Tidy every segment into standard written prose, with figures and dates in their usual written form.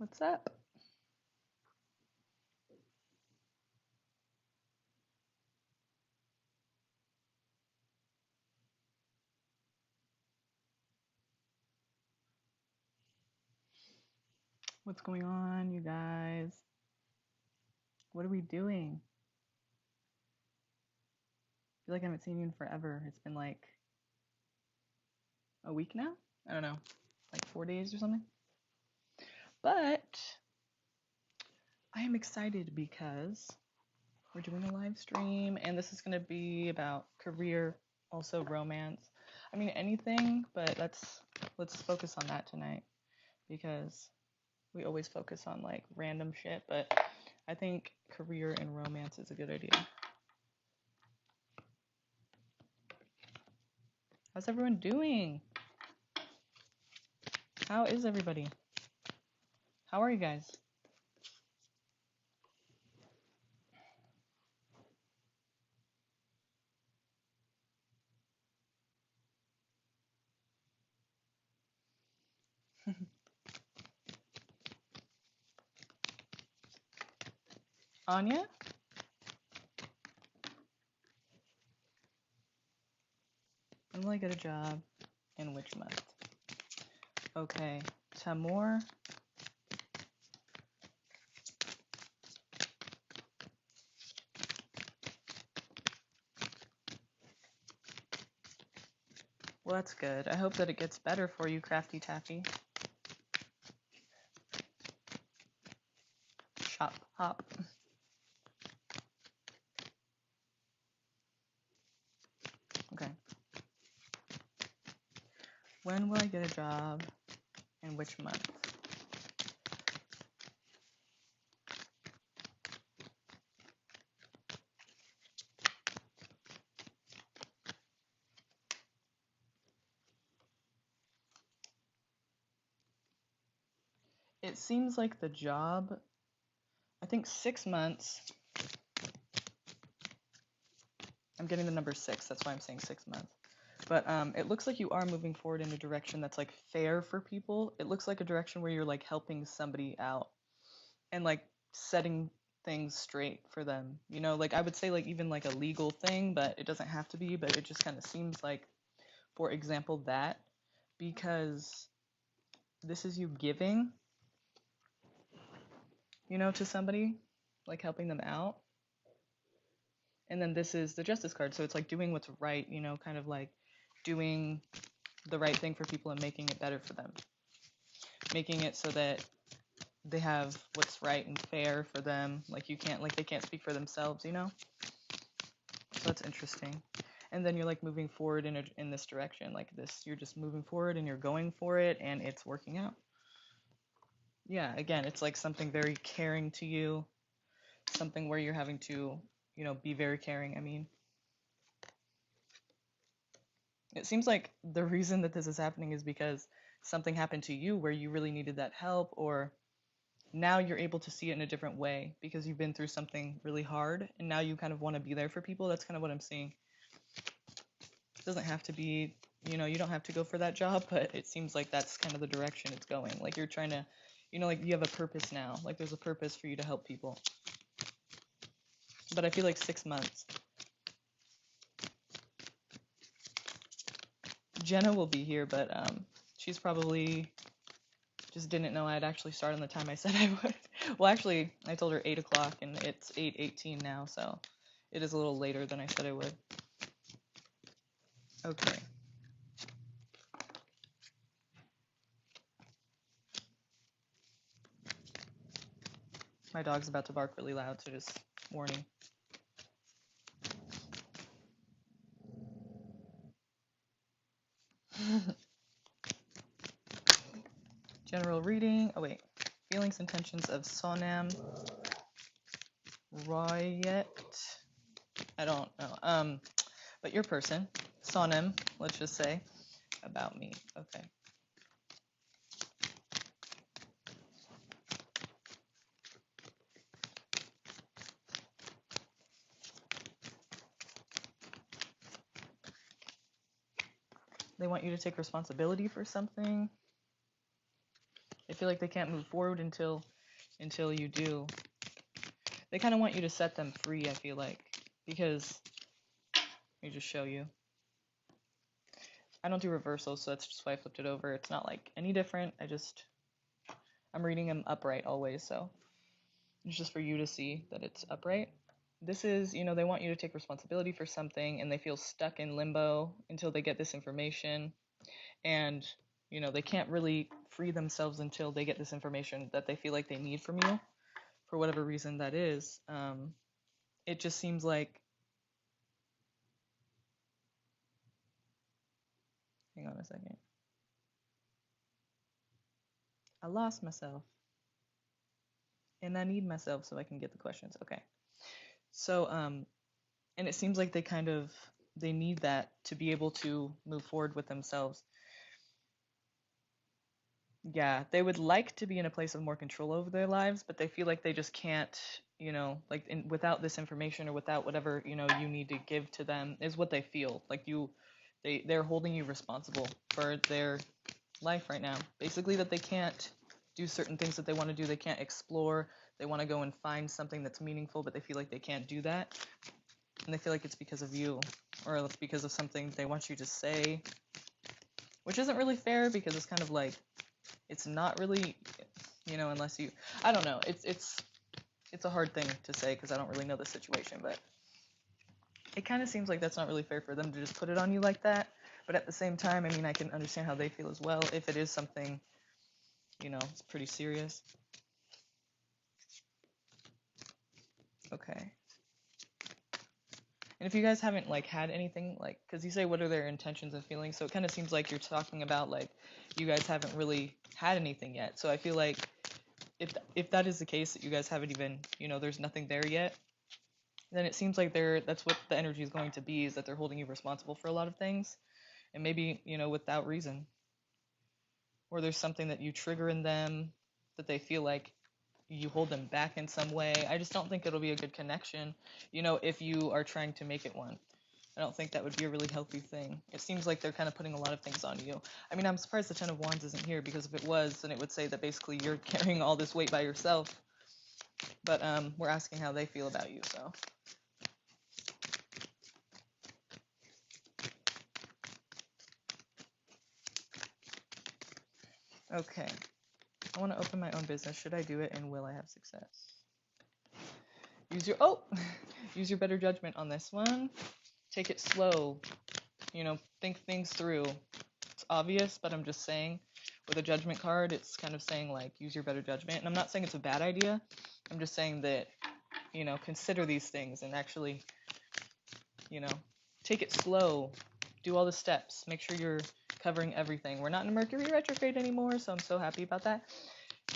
What's up? What's going on, you guys? What are we doing? I feel like I haven't seen you in forever. It's been like a week now? I don't know, like 4 days or something. But I am excited because we're doing a live stream and this is going to be about career, also romance. I mean, anything, but let's focus on that tonight because we always focus on like random shit, but I think career and romance is a good idea. How's everyone doing? How is everybody? How are you guys? Anya? When will I get a job? In which month? Okay. Tamor. Well, that's good. I hope that it gets better for you, Crafty Taffy. Shop hop. Okay. When will I get a job? In which month? It seems like the job, I think 6 months. I'm getting the number 6, that's why I'm saying 6 months. But it looks like you are moving forward in a direction that's like fair for people. It looks like a direction where you're like helping somebody out and like setting things straight for them. You know, like I would say like even like a legal thing, but it doesn't have to be, but it just kind of seems like, for example, that, because this is you giving, you know, to somebody, like helping them out. And then this is the justice card. So it's like doing what's right, you know, kind of like doing the right thing for people and making it better for them. Making it so that they have what's right and fair for them. Like you can't, like they can't speak for themselves, you know? So that's interesting. And then you're like moving forward in this direction, like this, you're just moving forward and you're going for it and it's working out. Yeah, again, it's like something very caring to you, something where you're having to, you know, be very caring. I mean, it seems like the reason that this is happening is because something happened to you where you really needed that help, or now you're able to see it in a different way because you've been through something really hard and now you kind of want to be there for people. That's kind of what I'm seeing. It doesn't have to be, you know, you don't have to go for that job, but it seems like that's kind of the direction it's going. Like you're trying to, you know, like you have a purpose now. Like there's a purpose for you to help people. But I feel like 6 months. Jenna will be here, but she's probably just didn't know I'd actually start on the time I said I would. Well, actually, I told her 8 o'clock, and it's 8:18 now, so it is a little later than I said I would. Okay. My dog's about to bark really loud, so just warning. General reading. Oh, wait. Feelings, intentions of Sonam Royet. I don't know. But your person, Sonam, let's just say, about me. Okay. They want you to take responsibility for something. feel like they can't move forward until you do. They kind of want you to set them free, I feel like, because let me just show you. I don't do reversals, so that's just why I flipped it over. It's not like any different. I'm reading them upright always, so it's just for you to see that it's upright. This is, they want you to take responsibility for something, and they feel stuck in limbo until they get this information. And, they can't really free themselves until they get this information that they feel like they need from you, for whatever reason that is. It just seems like, hang on a second. I lost myself. And I need myself so I can get the questions. Okay. So, and it seems like they need that to be able to move forward with themselves. Yeah, they would like to be in a place of more control over their lives, but they feel like they just can't, without this information or without whatever, you need to give to them is what they feel. Like they're holding you responsible for their life right now. Basically that they can't do certain things that they want to do. They can't explore. They want to go and find something that's meaningful, but they feel like they can't do that. And they feel like it's because of you, or it's because of something they want you to say, which isn't really fair, because it's kind of like, it's not really, unless you, I don't know. It's a hard thing to say because I don't really know the situation, but it kind of seems like that's not really fair for them to just put it on you like that. But at the same time, I mean, I can understand how they feel as well if it is something, it's pretty serious. Okay. And if you guys haven't had anything because you say what are their intentions and feelings, so it kind of seems like you're talking about you guys haven't really had anything yet. So I feel like if that is the case, that you guys haven't even, there's nothing there yet, then it seems like that's what the energy is going to be, is that they're holding you responsible for a lot of things, and maybe without reason, or there's something that you trigger in them that they feel like you hold them back in some way. I just don't think it'll be a good connection, if you are trying to make it one. I don't think that would be a really healthy thing. It seems like they're kind of putting a lot of things on you. I mean, I'm surprised the Ten of Wands isn't here, because if it was, then it would say that basically you're carrying all this weight by yourself. But we're asking how they feel about you, so. Okay. I want to open my own business. Should I do it, and will I have success? Use your better judgment on this one. Take it slow. Think things through. It's obvious, but I'm just saying, with a judgment card, it's kind of saying use your better judgment. And I'm not saying it's a bad idea. I'm just saying that, consider these things and actually, take it slow. Do all the steps. Make sure you're covering everything. We're not in Mercury retrograde anymore, so I'm so happy about that.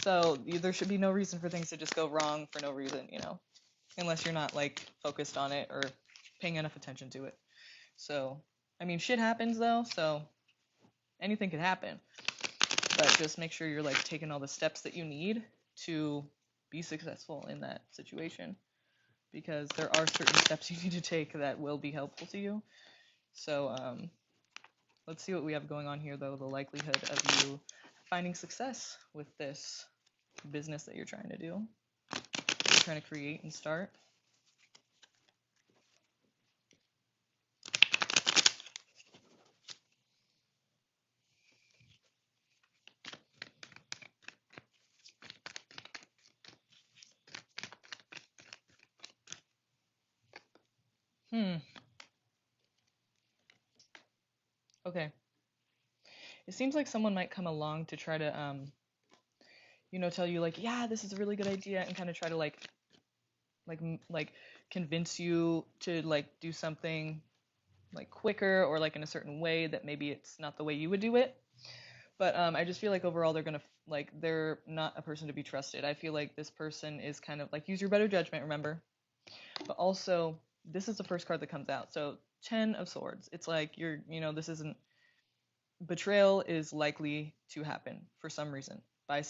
So there should be no reason for things to just go wrong for no reason, unless you're not focused on it or paying enough attention to it. So, I mean, shit happens though, so anything could happen. But just make sure you're taking all the steps that you need to be successful in that situation, because there are certain steps you need to take that will be helpful to you. So, let's see what we have going on here, though. The likelihood of you finding success with this business that you're trying to do, you're trying to create and start. Okay. It seems like someone might come along to try to, tell you yeah, this is a really good idea, and kind of try to like convince you to do something quicker, or in a certain way that maybe it's not the way you would do it. But I just feel like overall they're gonna they're not a person to be trusted. I feel like this person is kind of use your better judgment, remember. But also, this is the first card that comes out. So 10 of Swords. It's this isn't, betrayal is likely to happen for some reason, by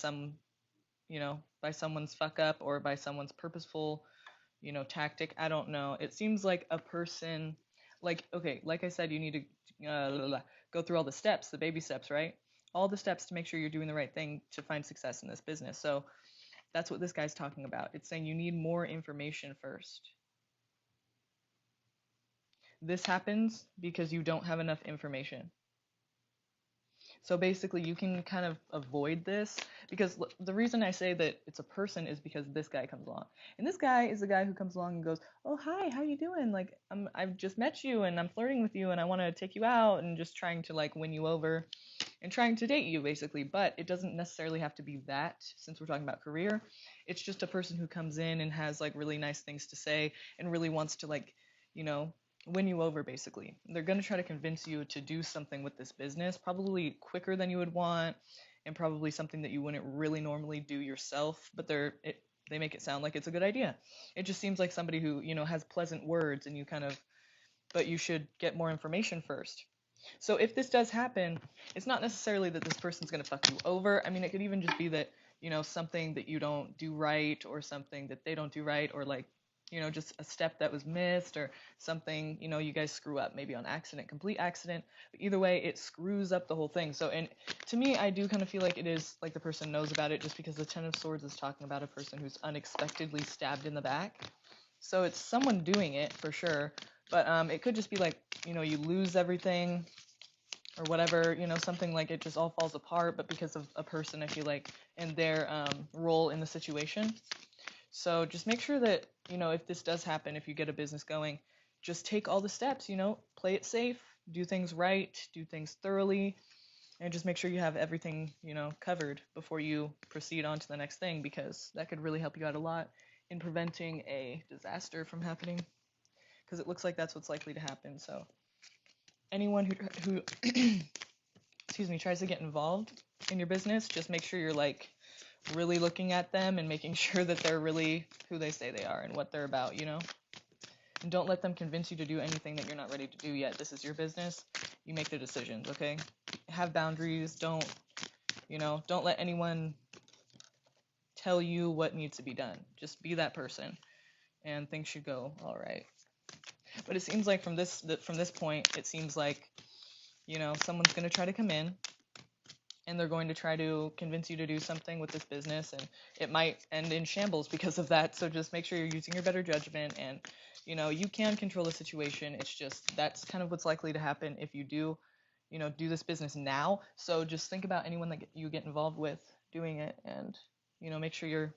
by someone's fuck up, or by someone's purposeful, tactic. I don't know. It seems like a person, okay, like I said, you need to go through all the steps, the baby steps, right? all the steps to make sure you're doing the right thing to find success in this business. So that's what this guy's talking about. It's saying you need more information first. This happens because you don't have enough information. So basically, you can kind of avoid this because the reason I say that it's a person is because this guy comes along, and this guy is the guy who comes along and goes, "Oh, hi, how you doing? Like, I've just met you and I'm flirting with you and I want to take you out and just trying to like win you over and trying to date you basically." But it doesn't necessarily have to be that since we're talking about career. It's just a person who comes in and has like really nice things to say and really wants to like, you know, win you over basically. They're going to try to convince you to do something with this business, probably quicker than you would want and probably something that you wouldn't really normally do yourself, but they make it sound like it's a good idea. It just seems like somebody who, has pleasant words and you kind of but you should get more information first. So if this does happen, it's not necessarily that this person's going to fuck you over. I mean, it could even just be that, something that you don't do right or something that they don't do right or like, just a step that was missed or something, you guys screw up maybe on accident, complete accident. But either way, it screws up the whole thing. So, and to me, I do kind of feel like it is like the person knows about it just because the Ten of Swords is talking about a person who's unexpectedly stabbed in the back. So it's someone doing it for sure. But it could just be like, you lose everything or whatever, something like it just all falls apart, but because of a person, I feel like, and their role in the situation. So just make sure that, if this does happen, if you get a business going, just take all the steps, play it safe, do things right, do things thoroughly, and just make sure you have everything, covered before you proceed on to the next thing, because that could really help you out a lot in preventing a disaster from happening, because it looks like that's what's likely to happen. So anyone who excuse me, tries to get involved in your business, just make sure you're like really looking at them and making sure that they're really who they say they are and what they're about, And don't let them convince you to do anything that you're not ready to do yet. This is your business. You make the decisions, okay? Have boundaries. Don't let anyone tell you what needs to be done. Just be that person and things should go all right. But it seems like from this point, it seems like, someone's going to try to come in and they're going to try to convince you to do something with this business, and it might end in shambles because of that. So just make sure you're using your better judgment, and you can control the situation. It's just that's kind of what's likely to happen if you do do this business now. So just think about anyone that you get involved with doing it, and make sure you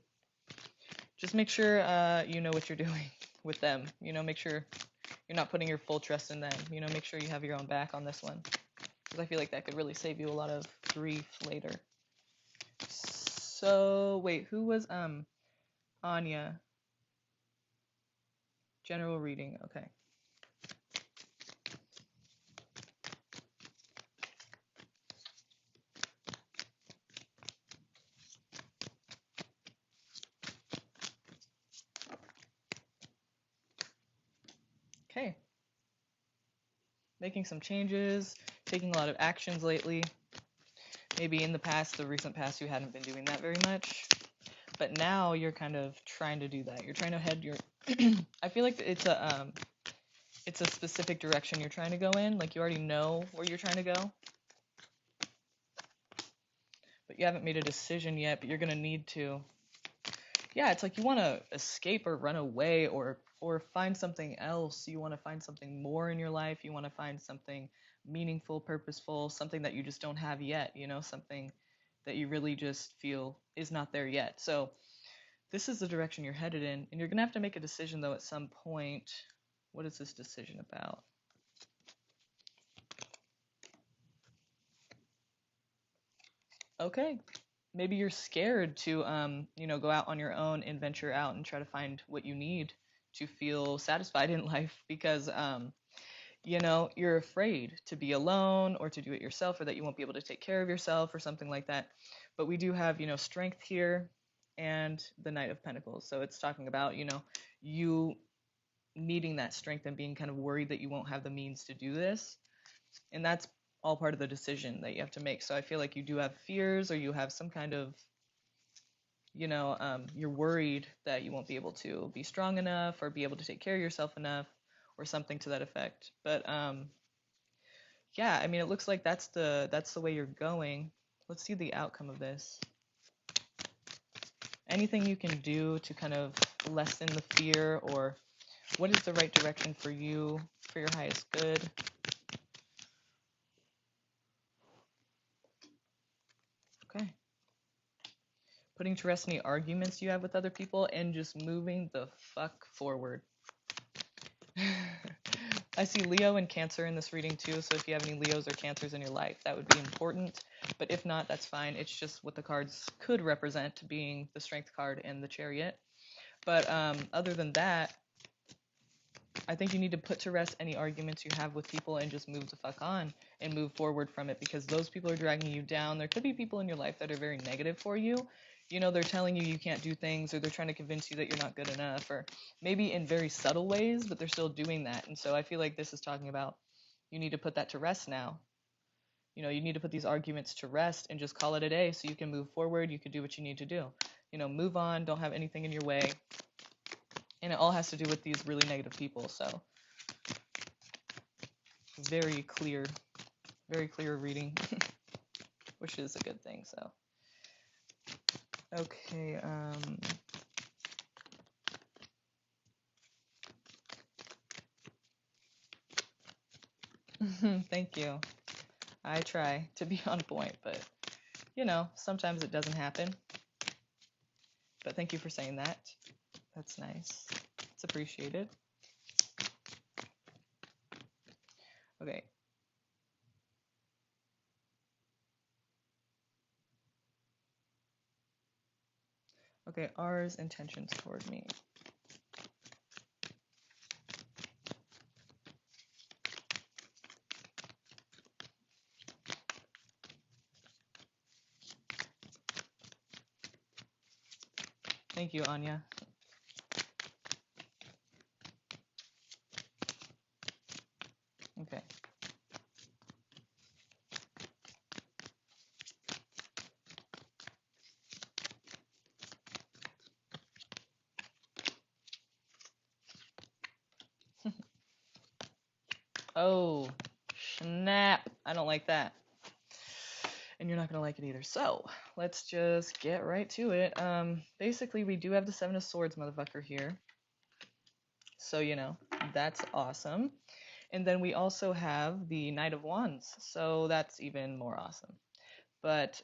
know what you're doing with them. Make sure you're not putting your full trust in them. Make sure you have your own back on this one, because I feel like that could really save you a lot of grief later. So wait, who was Anya? General reading. Okay. Okay. Making some changes, taking a lot of actions lately. Maybe in the recent past, you hadn't been doing that very much, but now you're kind of trying to do that. You're trying to head your. I feel like it's a specific direction you're trying to go in. Like you already know where you're trying to go, but you haven't made a decision yet. But you're gonna need to. Yeah, it's like you want to escape or run away or find something else. You want to find something more in your life. You want to find something meaningful, purposeful, something that you just don't have yet, something that you really just feel is not there yet. So this is the direction you're headed in, and you're going to have to make a decision though at some point. What is this decision about? Okay. Maybe you're scared to go out on your own and venture out and try to find what you need to feel satisfied in life, because you're afraid to be alone or to do it yourself, or that you won't be able to take care of yourself or something like that. But we do have strength here and the Knight of Pentacles, so it's talking about you needing that strength and being kind of worried that you won't have the means to do this, and that's all part of the decision that you have to make. So I feel like you do have fears, or you have some kind of you're worried that you won't be able to be strong enough or be able to take care of yourself enough or something to that effect. But yeah, I mean, it looks like that's the way you're going. Let's see the outcome of this. Anything you can do to kind of lessen the fear, or what is the right direction for you, for your highest good? Okay. Putting to rest any arguments you have with other people and just moving the fuck forward. I see Leo and Cancer in this reading too, so if you have any Leos or Cancers in your life, that would be important. But if not, that's fine. It's just what the cards could represent, being the Strength card and the Chariot. But other than that, I think you need to put to rest any arguments you have with people and just move the fuck on and move forward from it, because those people are dragging you down. There could be people in your life that are very negative for you. You know, they're telling you you can't do things, or they're trying to convince you that you're not good enough, or maybe in very subtle ways, but they're still doing that. And so I feel like this is talking about you need to put that to rest now. You know, you need to put these arguments to rest and just call it a day so you can move forward. You can do what you need to do. You know, move on. Don't have anything in your way. And it all has to do with these really negative people. So very clear reading, which is a good thing. So okay, thank you. I try to be on point, but you know, sometimes it doesn't happen. But thank you for saying that. That's nice. It's appreciated. Okay. Okay, R's intentions toward me. Thank you, Anya. Okay. Oh, snap. I don't like that. And you're not going to like it either. So, let's just get right to it. Basically, we do have the Seven of Swords, motherfucker, here. So, you know, that's awesome. And then we also have the Knight of Wands. So, that's even more awesome. But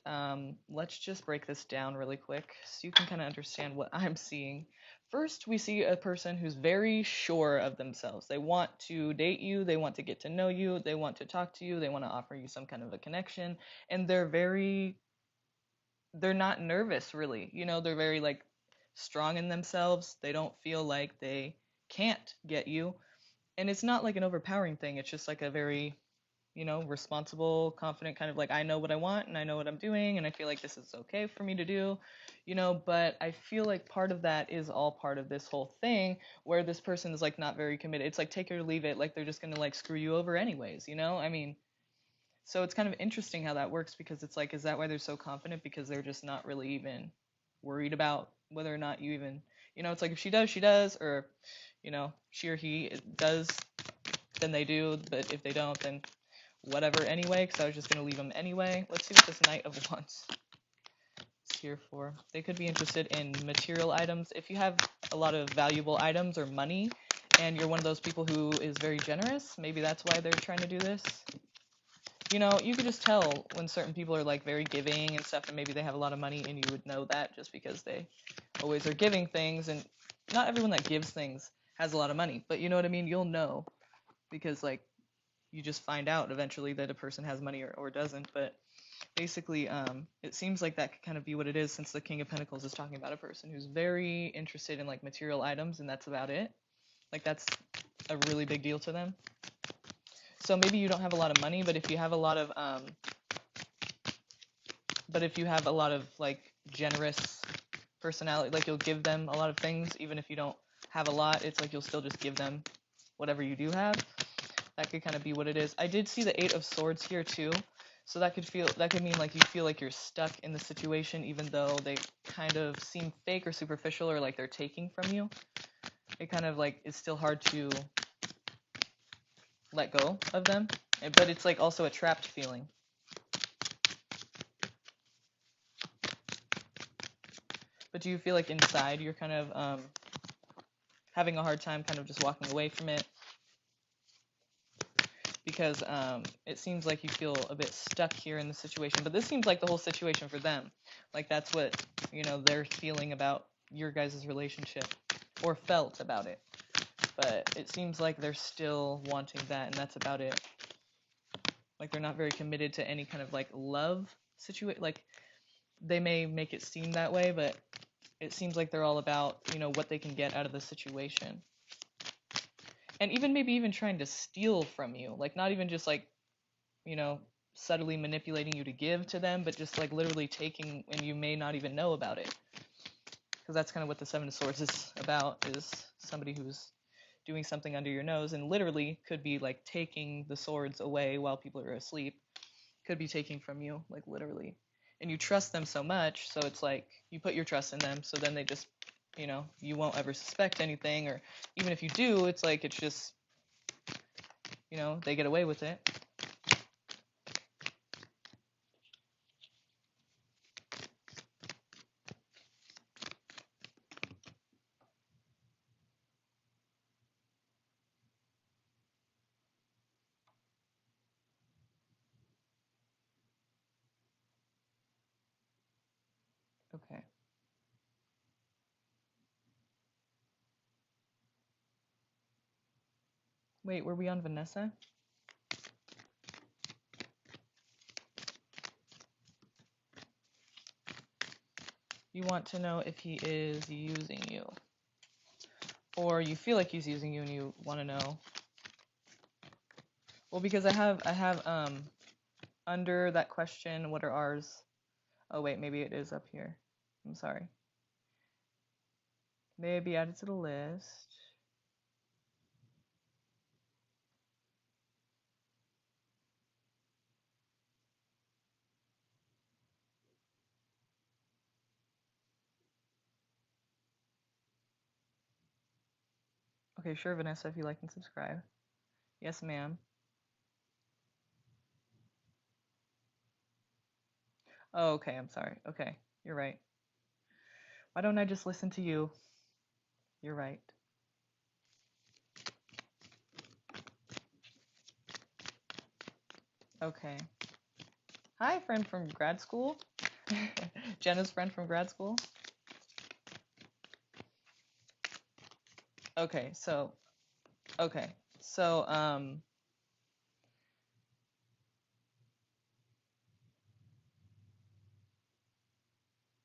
let's just break this down really quick so you can kind of understand what I'm seeing. First, we see a person who's very sure of themselves. They want to date you, they want to get to know you, they want to talk to you, they want to offer you some kind of a connection, and they're not nervous really. You know, they're very like strong in themselves. They don't feel like they can't get you. And it's not like an overpowering thing. It's just like a very, you know, responsible, confident kind of like, I know what I want and I know what I'm doing and I feel like this is okay for me to do, you know, but I feel like part of that is all part of this whole thing where this person is like not very committed. It's like take it or leave it, like they're just gonna like screw you over anyways, you know? I mean, so it's kind of interesting how that works, because it's like, is that why they're so confident? Because they're just not really even worried about whether or not you even, you know, it's like if she does, she does, or, you know, she or he does, then they do, but if they don't, then whatever anyway, because I was just going to leave them anyway. Let's see what this Knight of Wands is here for. They could be interested in material items. If you have a lot of valuable items or money, and you're one of those people who is very generous, maybe that's why they're trying to do this. You know, you could just tell when certain people are like very giving and stuff, and maybe they have a lot of money, and you would know that just because they always are giving things, and not everyone that gives things has a lot of money, but you know what I mean? You'll know, because like you just find out eventually that a person has money or doesn't. But basically, it seems like that could kind of be what it is, since the King of Pentacles is talking about a person who's very interested in like material items, and that's about it. Like that's a really big deal to them. So maybe you don't have a lot of money, but if you have a lot of like generous personality, like you'll give them a lot of things, even if you don't have a lot. It's like you'll still just give them whatever you do have. That could kind of be what it is. I did see the Eight of Swords here too, so that could mean like you feel like you're stuck in the situation, even though they kind of seem fake or superficial, or like they're taking from you. It kind of like is still hard to let go of them, but it's like also a trapped feeling. But do you feel like inside you're kind of having a hard time kind of just walking away from it? Because it seems like you feel a bit stuck here in the situation. But this seems like the whole situation for them. Like that's what, they're feeling about your guys' relationship or felt about it. But it seems like they're still wanting that, and that's about it. Like they're not very committed to any kind of like love situation. Like they may make it seem that way, but it seems like they're all about, what they can get out of the situation. And even maybe even trying to steal from you. Like not even just like, subtly manipulating you to give to them, but just like literally taking, and you may not even know about it. Because that's kind of what the Seven of Swords is about, is somebody who's doing something under your nose and literally could be like taking the swords away while people are asleep. Could be taking from you, like literally. And you trust them so much, so it's like you put your trust in them, so then they just, you won't ever suspect anything, or even if you do, it's like it's just, they get away with it. Okay. Wait, were we on Vanessa? You want to know if he is using you. Or you feel like he's using you and you want to know. Well, because I have under that question, what are ours? Oh wait, maybe it is up here. I'm sorry. Maybe added to the list. Okay, sure, Vanessa, if you like and subscribe. Yes, ma'am. Oh, okay, I'm sorry. Okay, you're right. Why don't I just listen to you? You're right. Okay. Hi, friend from grad school. Jenna's friend from grad school. Okay, so okay. So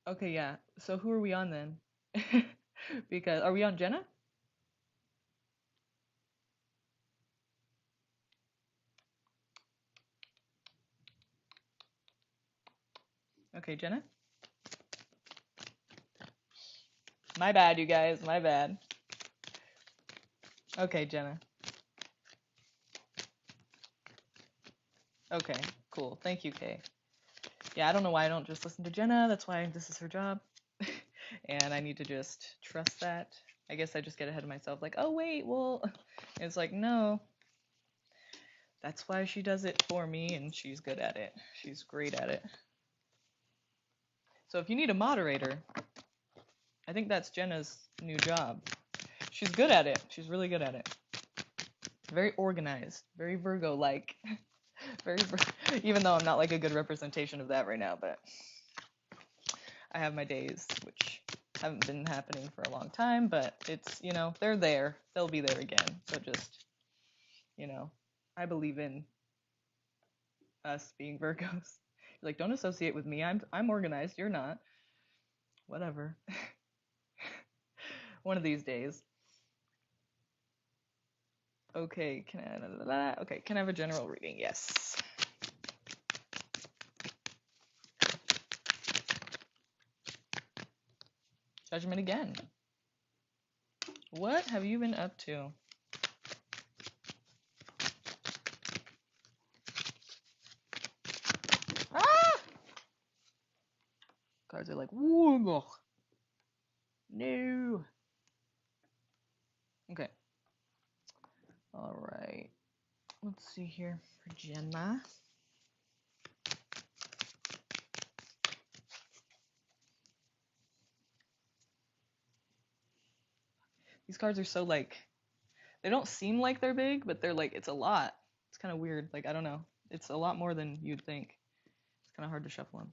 okay, yeah. So who are we on then? Because are we on Jenna? Okay, Jenna. My bad, you guys. My bad. Okay, Jenna. Okay, cool. Thank you, Kay. Yeah, I don't know why I don't just listen to Jenna. That's why this is her job. And I need to just trust that. I guess I just get ahead of myself, like, oh, wait, well, it's like, no. That's why she does it for me, and she's good at it. She's great at it. So if you need a moderator, I think that's Jenna's new job. She's good at it. She's really good at it. Very organized, very Virgo-like. Even though I'm not like a good representation of that right now, but I have my days, which haven't been happening for a long time, but it's, they're there. They'll be there again. So just, I believe in us being Virgos. Like, don't associate with me. I'm organized. You're not. Whatever. One of these days. Okay, can I have a general reading? Yes. Judgment again. What have you been up to? Ah! Cards are like, whoa. No. Okay. All right. Let's see here for Jenna. These cards are so like, they don't seem like they're big, but they're like, it's a lot. It's kind of weird. Like, I don't know. It's a lot more than you'd think. It's kind of hard to shuffle them.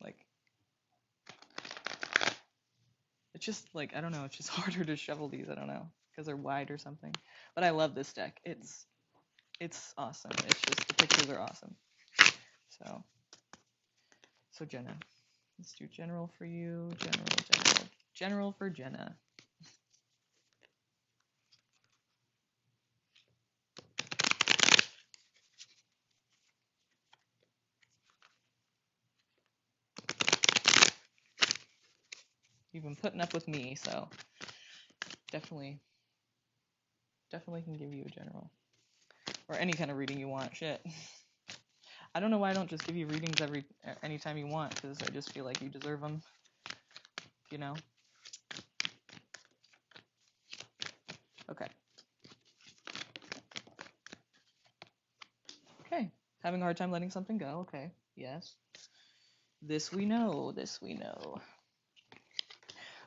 Like, it's just like, I don't know. It's just harder to shuffle these. I don't know. Because they're wide or something. But I love this deck. It's awesome. It's just, the pictures are awesome. So Jenna. Let's do general for you. General for Jenna. You've been putting up with me, so definitely can give you a general. Or any kind of reading you want. Shit. I don't know why I don't just give you readings anytime you want, because I just feel like you deserve them, you know? Okay. Okay. Having a hard time letting something go. Okay. Yes. This we know.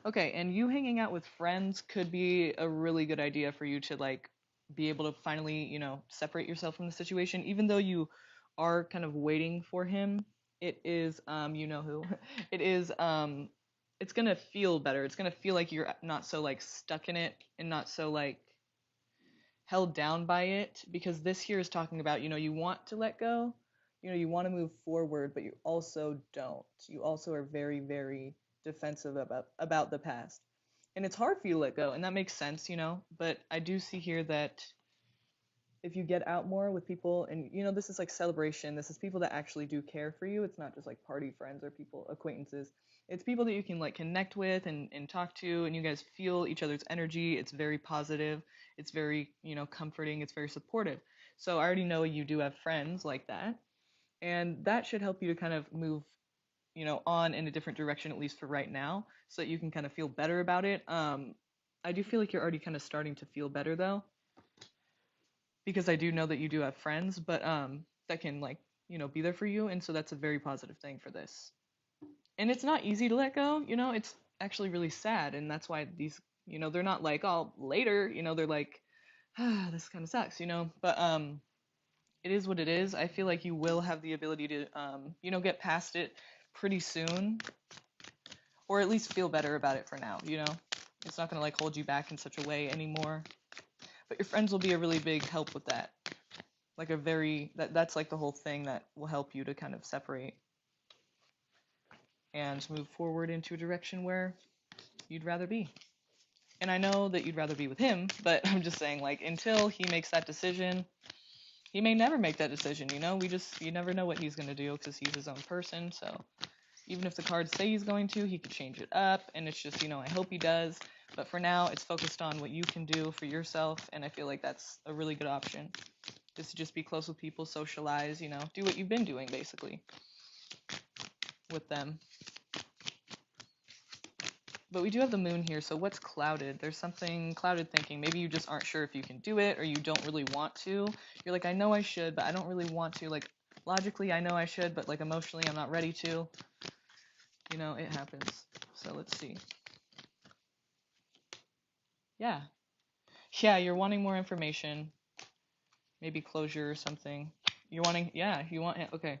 Okay, and you hanging out with friends could be a really good idea for you to like be able to finally, separate yourself from the situation, even though you are kind of waiting for him. It is you know who. It is it's going to feel better. It's going to feel like you're not so like stuck in it and not so like held down by it, because this here is talking about, you want to let go, you want to move forward, but you also don't. You also are very, very defensive about the past. And it's hard for you to let go, and that makes sense, but I do see here that if you get out more with people, and this is like celebration, this is people that actually do care for you. It's not just like party friends or people, acquaintances. It's people that you can like connect with and talk to, and you guys feel each other's energy. It's very positive. It's very, comforting. It's very supportive. So I already know you do have friends like that, and that should help you to kind of move, on in a different direction, at least for right now, so that you can kind of feel better about it. I do feel like you're already kind of starting to feel better though, because I do know that you do have friends, but that can like, be there for you, and so that's a very positive thing for this. And it's not easy to let go, it's actually really sad, and that's why these, they're not like, oh, later, they're like, ah, this kind of sucks, but it is what it is. I feel like you will have the ability to get past it pretty soon, or at least feel better about it for now, it's not going to like hold you back in such a way anymore. But your friends will be a really big help with that. Like that's like the whole thing that will help you to kind of separate and move forward into a direction where you'd rather be. And I know that you'd rather be with him, but I'm just saying, like, until he makes that decision, he may never make that decision, you never know what he's going to do, because he's his own person. So even if the cards say he's going to, he could change it up, and it's just, I hope he does. But for now, it's focused on what you can do for yourself, and I feel like that's a really good option. Is to just be close with people, socialize, do what you've been doing, basically, with them. But we do have the moon here, so what's clouded? There's something clouded thinking. Maybe you just aren't sure if you can do it, or you don't really want to. You're like, I know I should, but I don't really want to. Like, logically, I know I should, but like emotionally, I'm not ready to. It happens. So let's see. Yeah. Yeah, you're wanting more information. Maybe closure or something. You want, okay.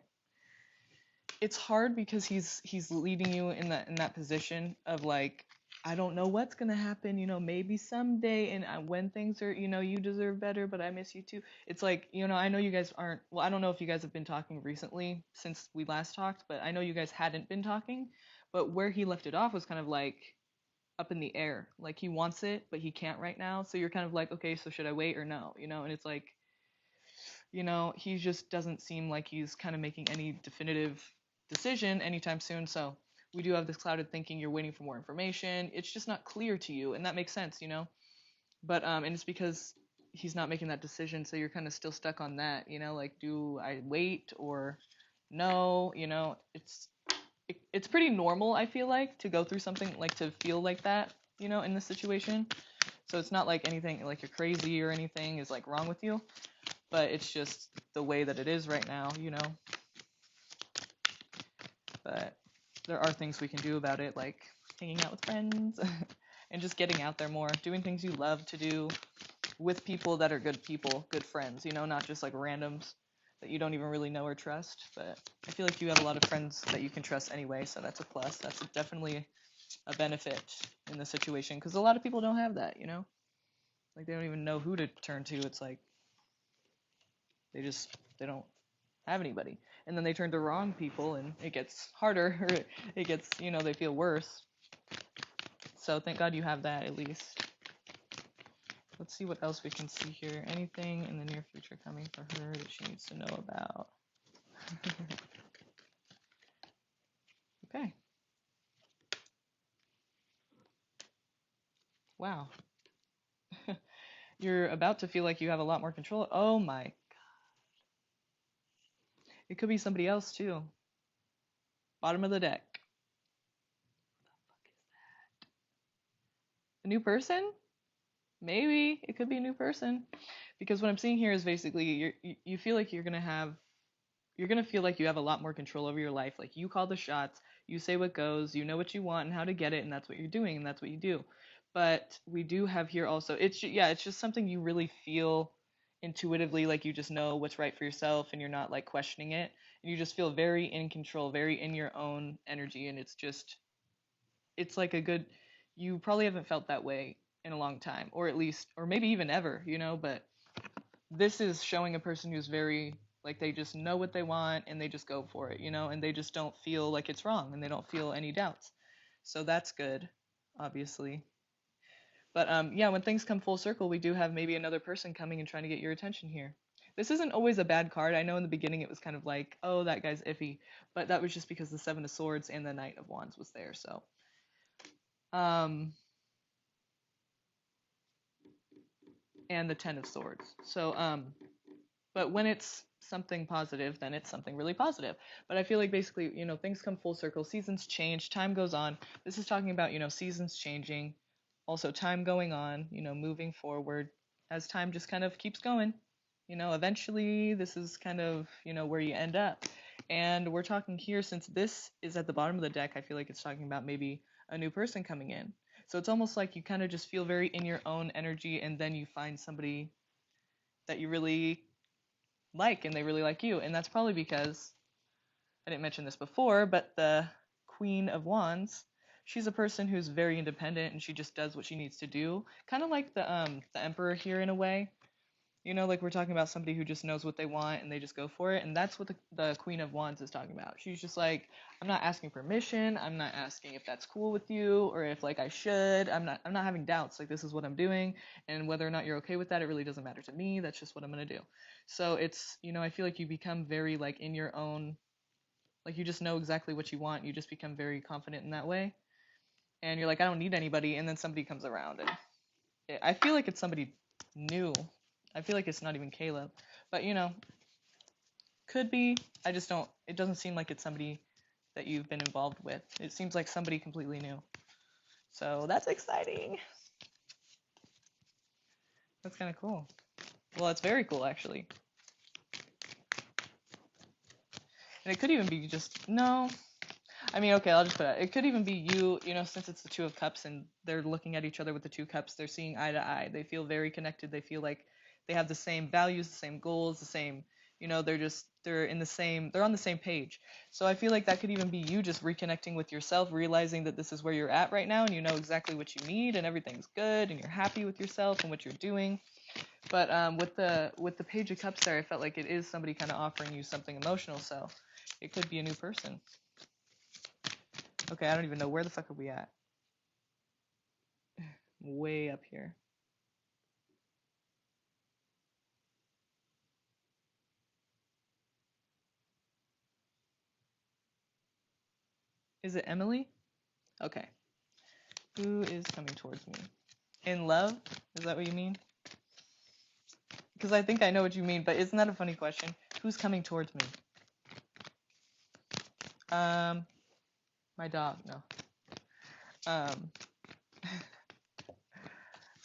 It's hard because he's leading you in that position of like, I don't know what's gonna happen, maybe someday, and when things are, you deserve better, but I miss you too. It's like, I know you guys aren't, well, I don't know if you guys have been talking recently since we last talked, but I know you guys hadn't been talking, but where he left it off was kind of like up in the air, like he wants it, but he can't right now, so you're kind of like, okay, so should I wait or no, and it's like, he just doesn't seem like he's kind of making any definitive decision anytime soon. So we do have this clouded thinking. You're waiting for more information. It's just not clear to you, and that makes sense, But and it's because he's not making that decision, so you're kind of still stuck on that, Like, do I wait or no? It's pretty normal, I feel like, to go through something like to feel like that, in this situation. So it's not like anything like you're crazy or anything is like wrong with you, but it's just the way that it is right now, But there are things we can do about it, like hanging out with friends and just getting out there more, doing things you love to do with people that are good people, good friends, you know, not just like randoms that you don't even really know or trust. But I feel like you have a lot of friends that you can trust anyway, so that's a plus. That's definitely a benefit in the situation because a lot of people don't have that, you know? Like they don't even know who to turn to. It's like they don't have anybody. And then they turn to wrong people and it gets harder or it gets, you know, they feel worse. So thank God you have that at least. Let's see what else we can see here. Anything in the near future coming for her that she needs to know about? Okay. Wow. You're about to feel like you have a lot more control. Oh my. It could be somebody else too. Bottom of the deck. A new person? Maybe it could be a new person. Because what I'm seeing here is basically you feel like you're gonna feel like you have a lot more control over your life. Like you call the shots, you say what goes, you know what you want and how to get it, and that's what you're doing, and that's what you do. But we do have here also, it's just something you really feel intuitively, like you just know what's right for yourself, and you're not like questioning it, and you just feel very in control, very in your own energy, and it's like a good. You probably haven't felt that way in a long time, or at least, or maybe even ever, you know. But this is showing a person who's very like they just know what they want and they just go for it, you know, and they just don't feel like it's wrong and they don't feel any doubts. So that's good, obviously. But yeah, when things come full circle, we do have maybe another person coming and trying to get your attention here. This isn't always a bad card. I know in the beginning it was kind of like, oh, that guy's iffy, but that was just because the Seven of Swords and the Knight of Wands was there. So, um, and the Ten of Swords. So, but when it's something positive, then it's something really positive. But I feel like basically, you know, things come full circle, seasons change, time goes on. This is talking about, you know, seasons changing, also time going on, you know, moving forward as time just kind of keeps going. You know, eventually this is kind of, you know, where you end up. And we're talking here, since this is at the bottom of the deck, I feel like it's talking about maybe a new person coming in. So it's almost like you kind of just feel very in your own energy, and then you find somebody that you really like and they really like you. And that's probably because I didn't mention this before, but the Queen of Wands, she's a person who's very independent and she just does what she needs to do. Kind of like the Emperor here in a way. You know, like we're talking about somebody who just knows what they want and they just go for it. And that's what the Queen of Wands is talking about. She's just like, I'm not asking permission. I'm not asking if that's cool with you or if like I should. I'm not having doubts. Like this is what I'm doing. And whether or not you're okay with that, it really doesn't matter to me. That's just what I'm going to do. So it's, you know, I feel like you become very like in your own, like you just know exactly what you want. You just become very confident in that way. And you're like, I don't need anybody. And then somebody comes around and I feel like it's somebody new. I feel like it's not even Caleb. But, you know, could be. I just don't. It doesn't seem like it's somebody that you've been involved with. It seems like somebody completely new. So that's exciting. That's kind of cool. Well, it's very cool, actually. And it could even be just, no. I mean, okay, I'll just put it. It could even be you, you know, since it's the Two of Cups and they're looking at each other with the two cups, they're seeing eye to eye. They feel very connected. They feel like they have the same values, the same goals, the same, you know, they're on the same page. So I feel like that could even be you just reconnecting with yourself, realizing that this is where you're at right now and you know exactly what you need and everything's good and you're happy with yourself and what you're doing. But with the Page of Cups there, I felt like it is somebody kind of offering you something emotional, so it could be a new person. Okay, I don't even know where the fuck are we at. Way up here. Is it Emily? Okay. Who is coming towards me? In love? Is that what you mean? Because I think I know what you mean, but isn't that a funny question? Who's coming towards me? My dog. No. Um.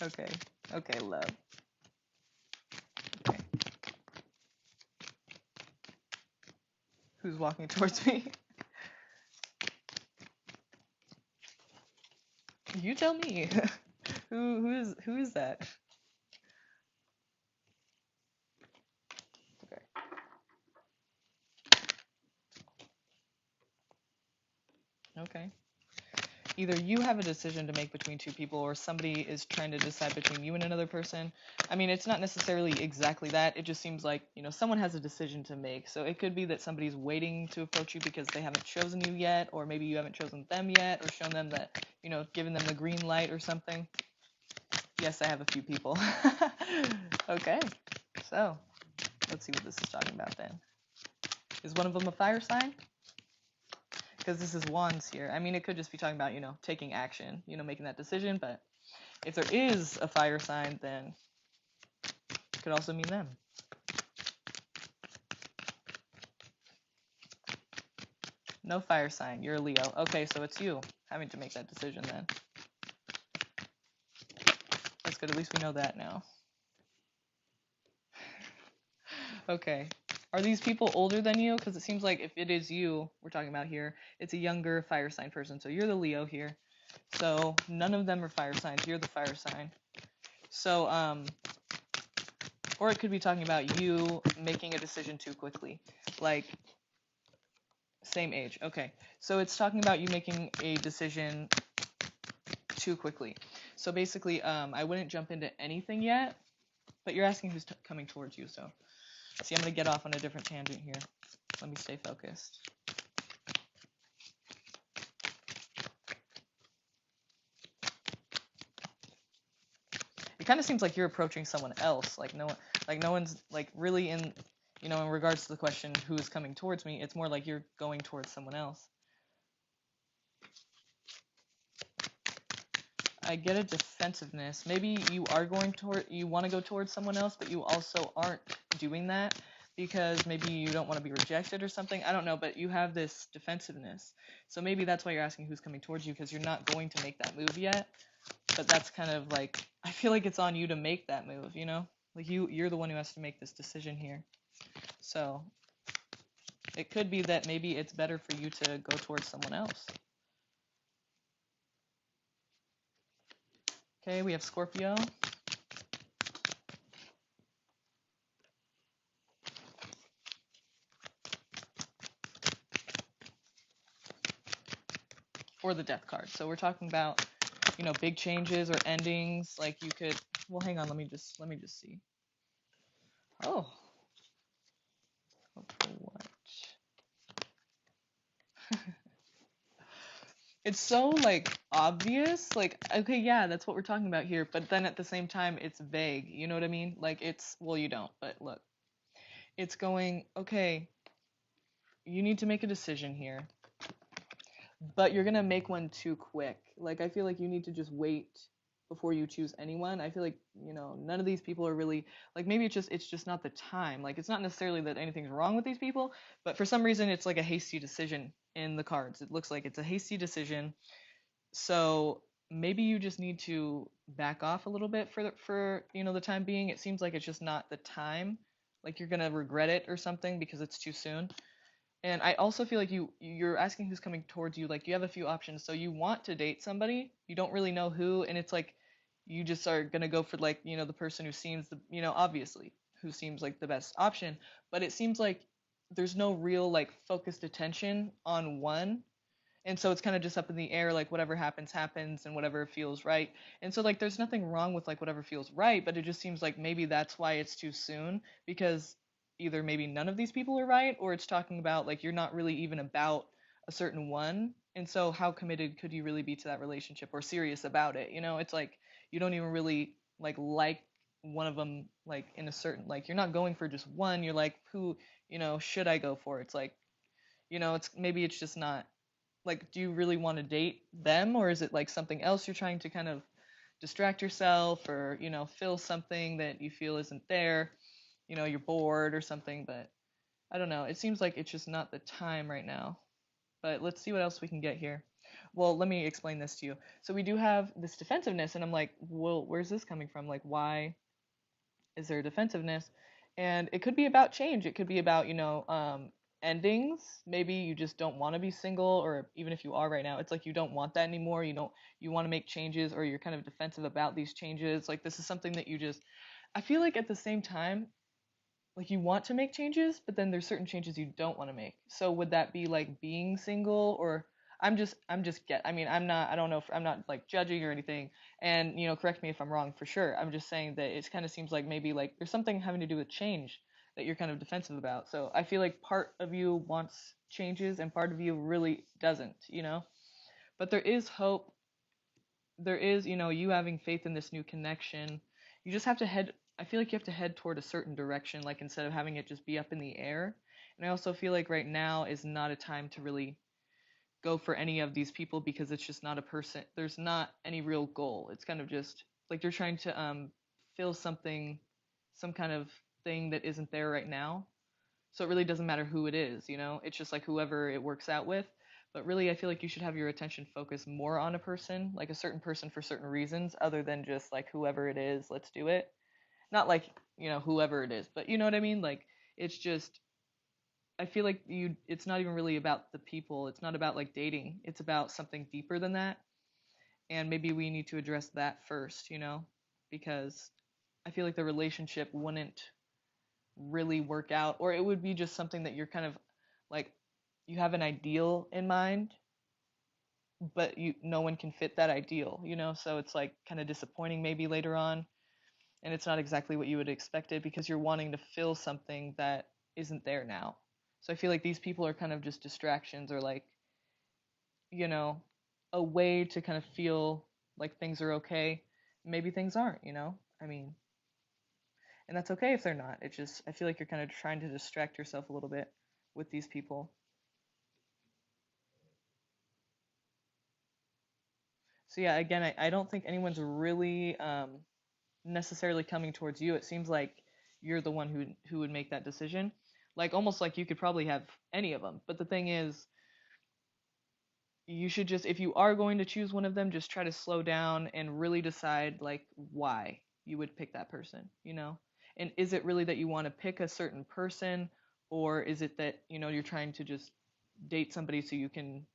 Okay. Okay, love. Okay. Who's walking towards me? You tell me. Who is that? Okay. Okay. Either you have a decision to make between two people or somebody is trying to decide between you and another person. I mean, it's not necessarily exactly that. It just seems like, someone has a decision to make. So it could be that somebody's waiting to approach you because they haven't chosen you yet, or maybe you haven't chosen them yet, or shown them that, given them the green light or something. Yes, I have a few people. Okay. So, let's see what this is talking about then. Is one of them a fire sign? Because this is wands here. I mean, it could just be talking about, taking action, making that decision. But if there is a fire sign, then it could also mean them. No fire sign. You're a Leo. Okay, so it's you having to make that decision then. That's good. At least we know that now. Okay. Are these people older than you? Because it seems like if it is you we're talking about here, it's a younger fire sign person. So you're the Leo here. So none of them are fire signs. You're the fire sign. So, or it could be talking about you making a decision too quickly. Like, same age. Okay. So it's talking about you making a decision too quickly. So basically, I wouldn't jump into anything yet, but you're asking who's coming towards you. So, see, I'm going to get off on a different tangent here. Let me stay focused. It kind of seems like you're approaching someone else. Like no one's like really in regards to the question who is coming towards me. It's more like you're going towards someone else. I get a defensiveness. Maybe you want to go towards someone else, but you also aren't doing that because maybe you don't want to be rejected or something. I don't know, but you have this defensiveness. So maybe that's why you're asking who's coming towards you, because you're not going to make that move yet. But that's kind of like, I feel like it's on you to make that move, Like you're the one who has to make this decision here. So it could be that maybe it's better for you to go towards someone else. Okay, we have Scorpio. Or the Death card. So we're talking about, big changes or endings. Like you could, well, hang on, let me just see. Oh. Hope for what? It's so like obvious. Like, okay, yeah, that's what we're talking about here. But then at the same time, it's vague. You know what I mean? Like well, you don't, but look. It's going, okay, you need to make a decision here, but you're gonna make one too quick. Like I feel like you need to just wait before you choose anyone. I feel like, none of these people are really like, maybe it's just not the time. Like it's not necessarily that anything's wrong with these people, but for some reason it's like a hasty decision in the cards. It looks like it's a hasty decision. So maybe you just need to back off a little bit for the time being. It seems like it's just not the time. Like you're gonna regret it or something because it's too soon. And I also feel like you're asking who's coming towards you. Like you have a few options. So you want to date somebody, you don't really know who, and it's like you just are gonna go for like, the person who seems obviously who seems like the best option. But it seems like there's no real like focused attention on one. And so it's kind of just up in the air, like whatever happens happens and whatever feels right. And so like there's nothing wrong with like whatever feels right, but it just seems like maybe that's why it's too soon, because either maybe none of these people are right, or it's talking about like you're not really even about a certain one. And so how committed could you really be to that relationship or serious about it? It's like you don't even really like one of them, like in a certain, like you're not going for just one. You're like, who, should I go for? It's like, it's maybe it's just not like, do you really want to date them, or is it like something else you're trying to kind of distract yourself, or fill something that you feel isn't there? You're bored or something. But I don't know, it seems like it's just not the time right now. But let's see what else we can get here. Well, let me explain this to you. So we do have this defensiveness, and I'm like, well, where's this coming from? Like, why is there defensiveness? And it could be about change. It could be about endings. Maybe you just don't want to be single, or even if you are right now, it's like you don't want that anymore. You want to make changes, or you're kind of defensive about these changes. Like this is something that you just, I feel like at the same time, like you want to make changes, but then there's certain changes you don't want to make. So would that be like being single, or I'm just get I mean, I don't know if I'm not like judging or anything, and correct me if I'm wrong for sure. I'm just saying that it kind of seems like maybe like there's something having to do with change that you're kind of defensive about. So I feel like part of you wants changes and part of you really doesn't. But there is hope. There is, you having faith in this new connection. You just have to head, I feel like you have to head toward a certain direction, like instead of having it just be up in the air. And I also feel like right now is not a time to really go for any of these people because it's just not a person, there's not any real goal. It's kind of just like you're trying to fill something, some kind of thing that isn't there right now. So it really doesn't matter who it is. It's just like whoever it works out with. But really, I feel like you should have your attention focused more on a person, like a certain person for certain reasons, other than just like whoever it is, let's do it. Not like, whoever it is, but you know what I mean? Like, it's just, I feel like it's not even really about the people. It's not about like dating. It's about something deeper than that. And maybe we need to address that first, because I feel like the relationship wouldn't really work out, or it would be just something that you're kind of like you have an ideal in mind, but no one can fit that ideal. So it's like kind of disappointing maybe later on, and it's not exactly what you would expected because you're wanting to fill something that isn't there now. So I feel like these people are kind of just distractions, or like, you know, a way to kind of feel like things are okay. Maybe things aren't. I mean, and that's okay if they're not. It's just I feel like you're kind of trying to distract yourself a little bit with these people. So yeah, again, I don't think anyone's really necessarily coming towards you. It seems like you're the one who would make that decision. Like almost like you could probably have any of them. But the thing is, you should just, if you are going to choose one of them, just try to slow down and really decide like why you would pick that person. And is it really that you want to pick a certain person, or is it that, you're trying to just date somebody so you can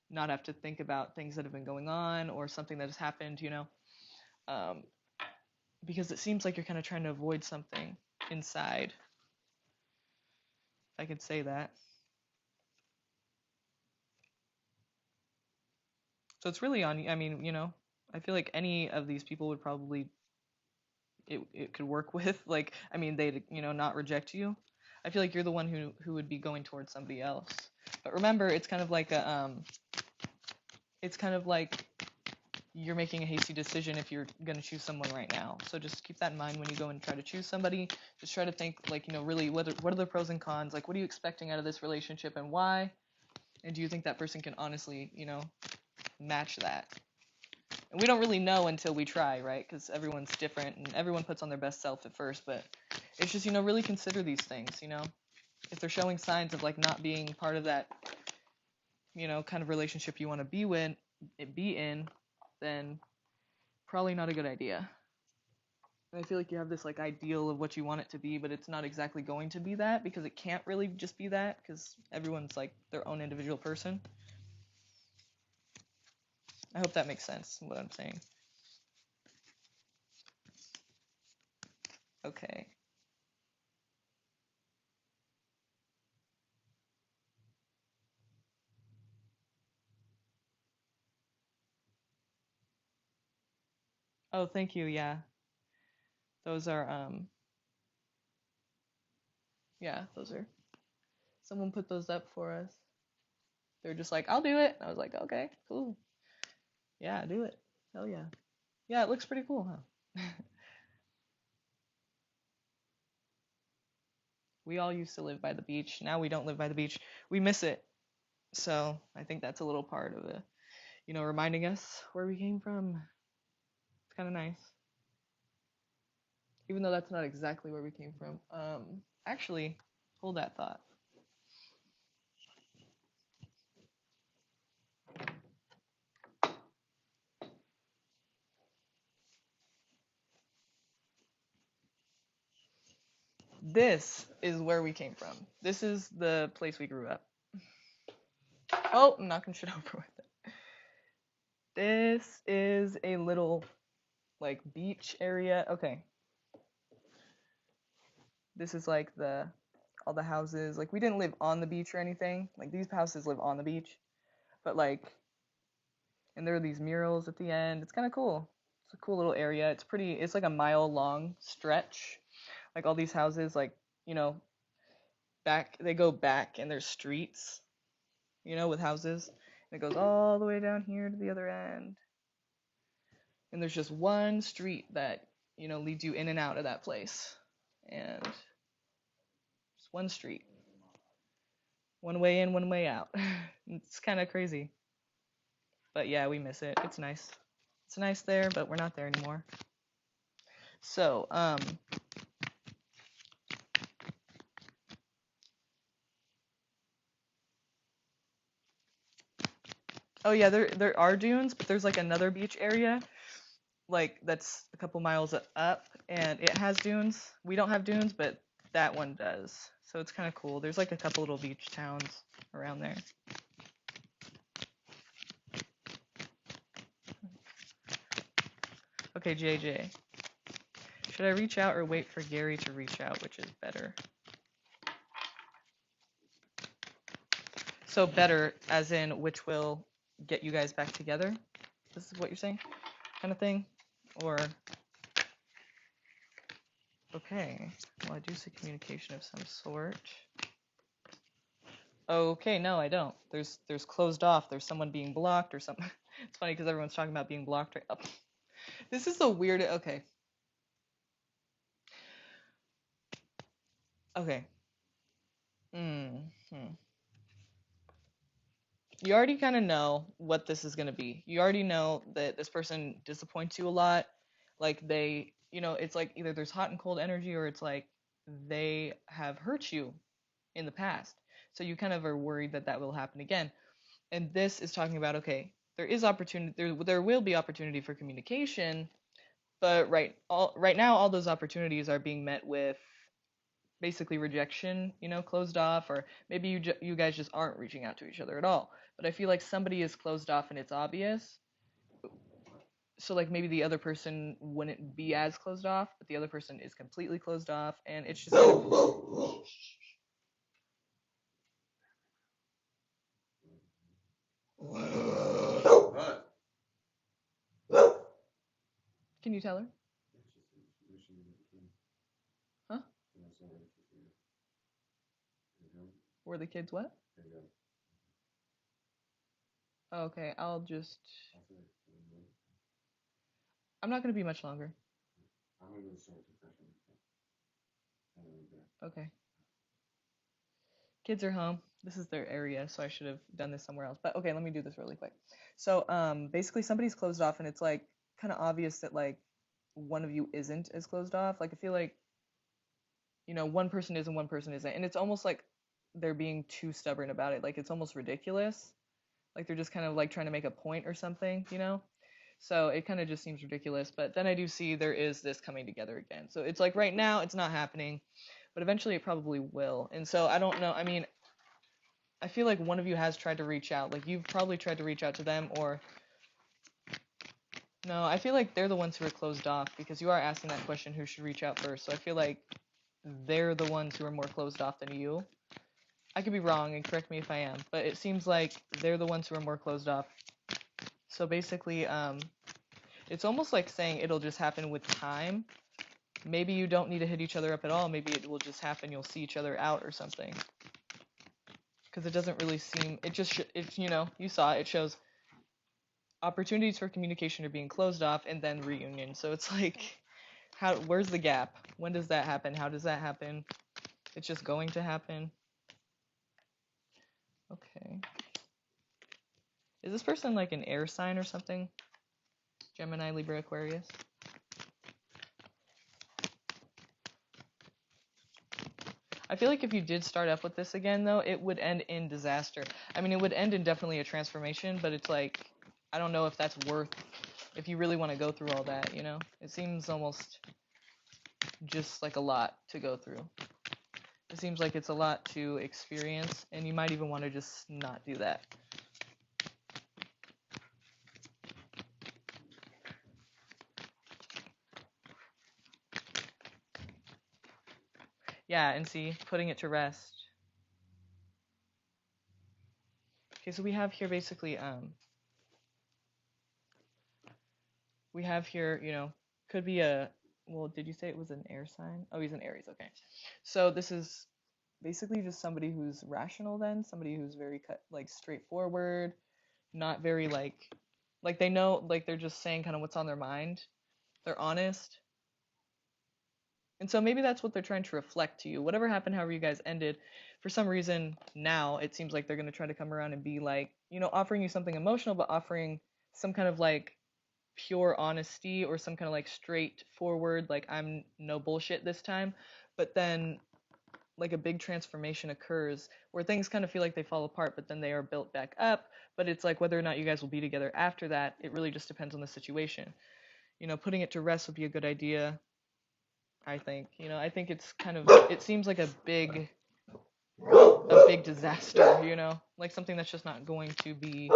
not have to think about things that have been going on or something that has happened. Um, because it seems like you're kind of trying to avoid something inside, if I could say that. So it's really on you. I mean, I feel like any of these people would probably it could work with. Like, I mean, they'd not reject you. I feel like you're the one who would be going towards somebody else. But remember, it's kind of like you're making a hasty decision if you're going to choose someone right now. So just keep that in mind when you go and try to choose somebody. Just try to think like, really what are the pros and cons? Like what are you expecting out of this relationship and why? And do you think that person can honestly, match that? And we don't really know until we try, right? Because everyone's different and everyone puts on their best self at first, but it's just, really consider these things. If they're showing signs of like not being part of that, kind of relationship you want to be in, then probably not a good idea. And I feel like you have this like ideal of what you want it to be, but it's not exactly going to be that because it can't really just be that because everyone's like their own individual person. I hope that makes sense what I'm saying. Okay. Oh, thank you. Yeah. Those are yeah, those are someone put those up for us. They're just like, "I'll do it." I was like, "Okay, cool. Yeah, do it. Hell yeah." Yeah, it looks pretty cool, huh? We all used to live by the beach. Now we don't live by the beach. We miss it. So, I think that's a little part of it, reminding us where we came from. It's kind of nice. Even though that's not exactly where we came from. Actually, hold that thought. This is where we came from. This is the place we grew up. Oh, I'm knocking shit over with it. This is a little, like, beach area. Okay. This is like all the houses. Like, we didn't live on the beach or anything. Like, these houses live on the beach. But, like, and there are these murals at the end. It's kind of cool. It's a cool little area. It's like a mile long stretch. Like, all these houses, like, you know, they go back and there's streets, with houses. And it goes all the way down here to the other end. And there's just one street that, leads you in and out of that place. And just one street. One way in, one way out. It's kind of crazy. But yeah, we miss it. It's nice. It's nice there, but we're not there anymore. So, oh yeah, there are dunes, but there's like another beach area, like that's a couple miles up, and it has dunes. We don't have dunes, but that one does. So it's kind of cool. There's like a couple little beach towns around there. Okay, JJ. Should I reach out or wait for Gary to reach out, which is better? So better as in which will get you guys back together? This is what you're saying? Kind of thing? Or... Okay, well I do see communication of some sort. Okay, no, I don't. There's closed off. There's someone being blocked or something. It's funny because everyone's talking about being blocked right. Oh. This is so weird. Okay. Okay. Mm-hmm. You already kind of know what this is gonna be. You already know that this person disappoints you a lot. Like they, it's like either there's hot and cold energy or it's like they have hurt you in the past. So you kind of are worried that will happen again. And this is talking about, okay, there is opportunity, there will be opportunity for communication, but right now all those opportunities are being met with basically rejection, closed off, or maybe you guys just aren't reaching out to each other at all. But I feel like somebody is closed off and it's obvious. So like maybe the other person wouldn't be as closed off, but the other person is completely closed off, and it's just kind of... Can you tell her? Huh? Were the kids what? Oh, okay, I'm not going to be much longer. Okay. Kids are home. This is their area, so I should have done this somewhere else. But okay, let me do this really quick. So, basically somebody's closed off and it's like kind of obvious that like one of you isn't as closed off. Like I feel like, one person is and one person isn't. And it's almost like they're being too stubborn about it. Like it's almost ridiculous. Like they're just kind of like trying to make a point or something, So it kind of just seems ridiculous. But then I do see there is this coming together again. So it's like right now it's not happening, but eventually it probably will. And so I don't know. I mean, I feel like one of you has tried to reach out. Like you've probably tried to reach out to them, or no, I feel like they're the ones who are closed off because you are asking that question, who should reach out first. So I feel like they're the ones who are more closed off than you. I could be wrong, and correct me if I am, but it seems like they're the ones who are more closed off. So basically, it's almost like saying it'll just happen with time. Maybe you don't need to hit each other up at all. Maybe it will just happen. You'll see each other out or something. Because it doesn't really seem, it just, it's, you saw it shows opportunities for communication are being closed off and then reunion. So it's like, where's the gap? When does that happen? How does that happen? It's just going to happen. Okay. Is this person like an air sign or something? Gemini, Libra, Aquarius? I feel like if you did start up with this again, though, it would end in disaster. I mean, it would end in definitely a transformation, but it's like, I don't know if that's worth, if you really want to go through all that, It seems almost just like a lot to go through. It seems like it's a lot to experience, and you might even want to just not do that. Yeah, and see, putting it to rest. Okay, so we have here basically, we have here, could be well, did you say it was an air sign? Oh, he's an Aries, okay. So this is basically just somebody who's rational then, somebody who's very like straightforward, not very like they know, like they're just saying kind of what's on their mind. They're honest. And so maybe that's what they're trying to reflect to you. Whatever happened, however you guys ended, for some reason now it seems like they're going to try to come around and be like, offering you something emotional, but offering some kind of like pure honesty or some kind of like straightforward, like I'm no bullshit this time. But then like a big transformation occurs where things kind of feel like they fall apart, but then they are built back up. But it's like whether or not you guys will be together after that, it really just depends on the situation. Putting it to rest would be a good idea. I think. I think it's kind of, it seems like a big disaster, like something that's just not going to be,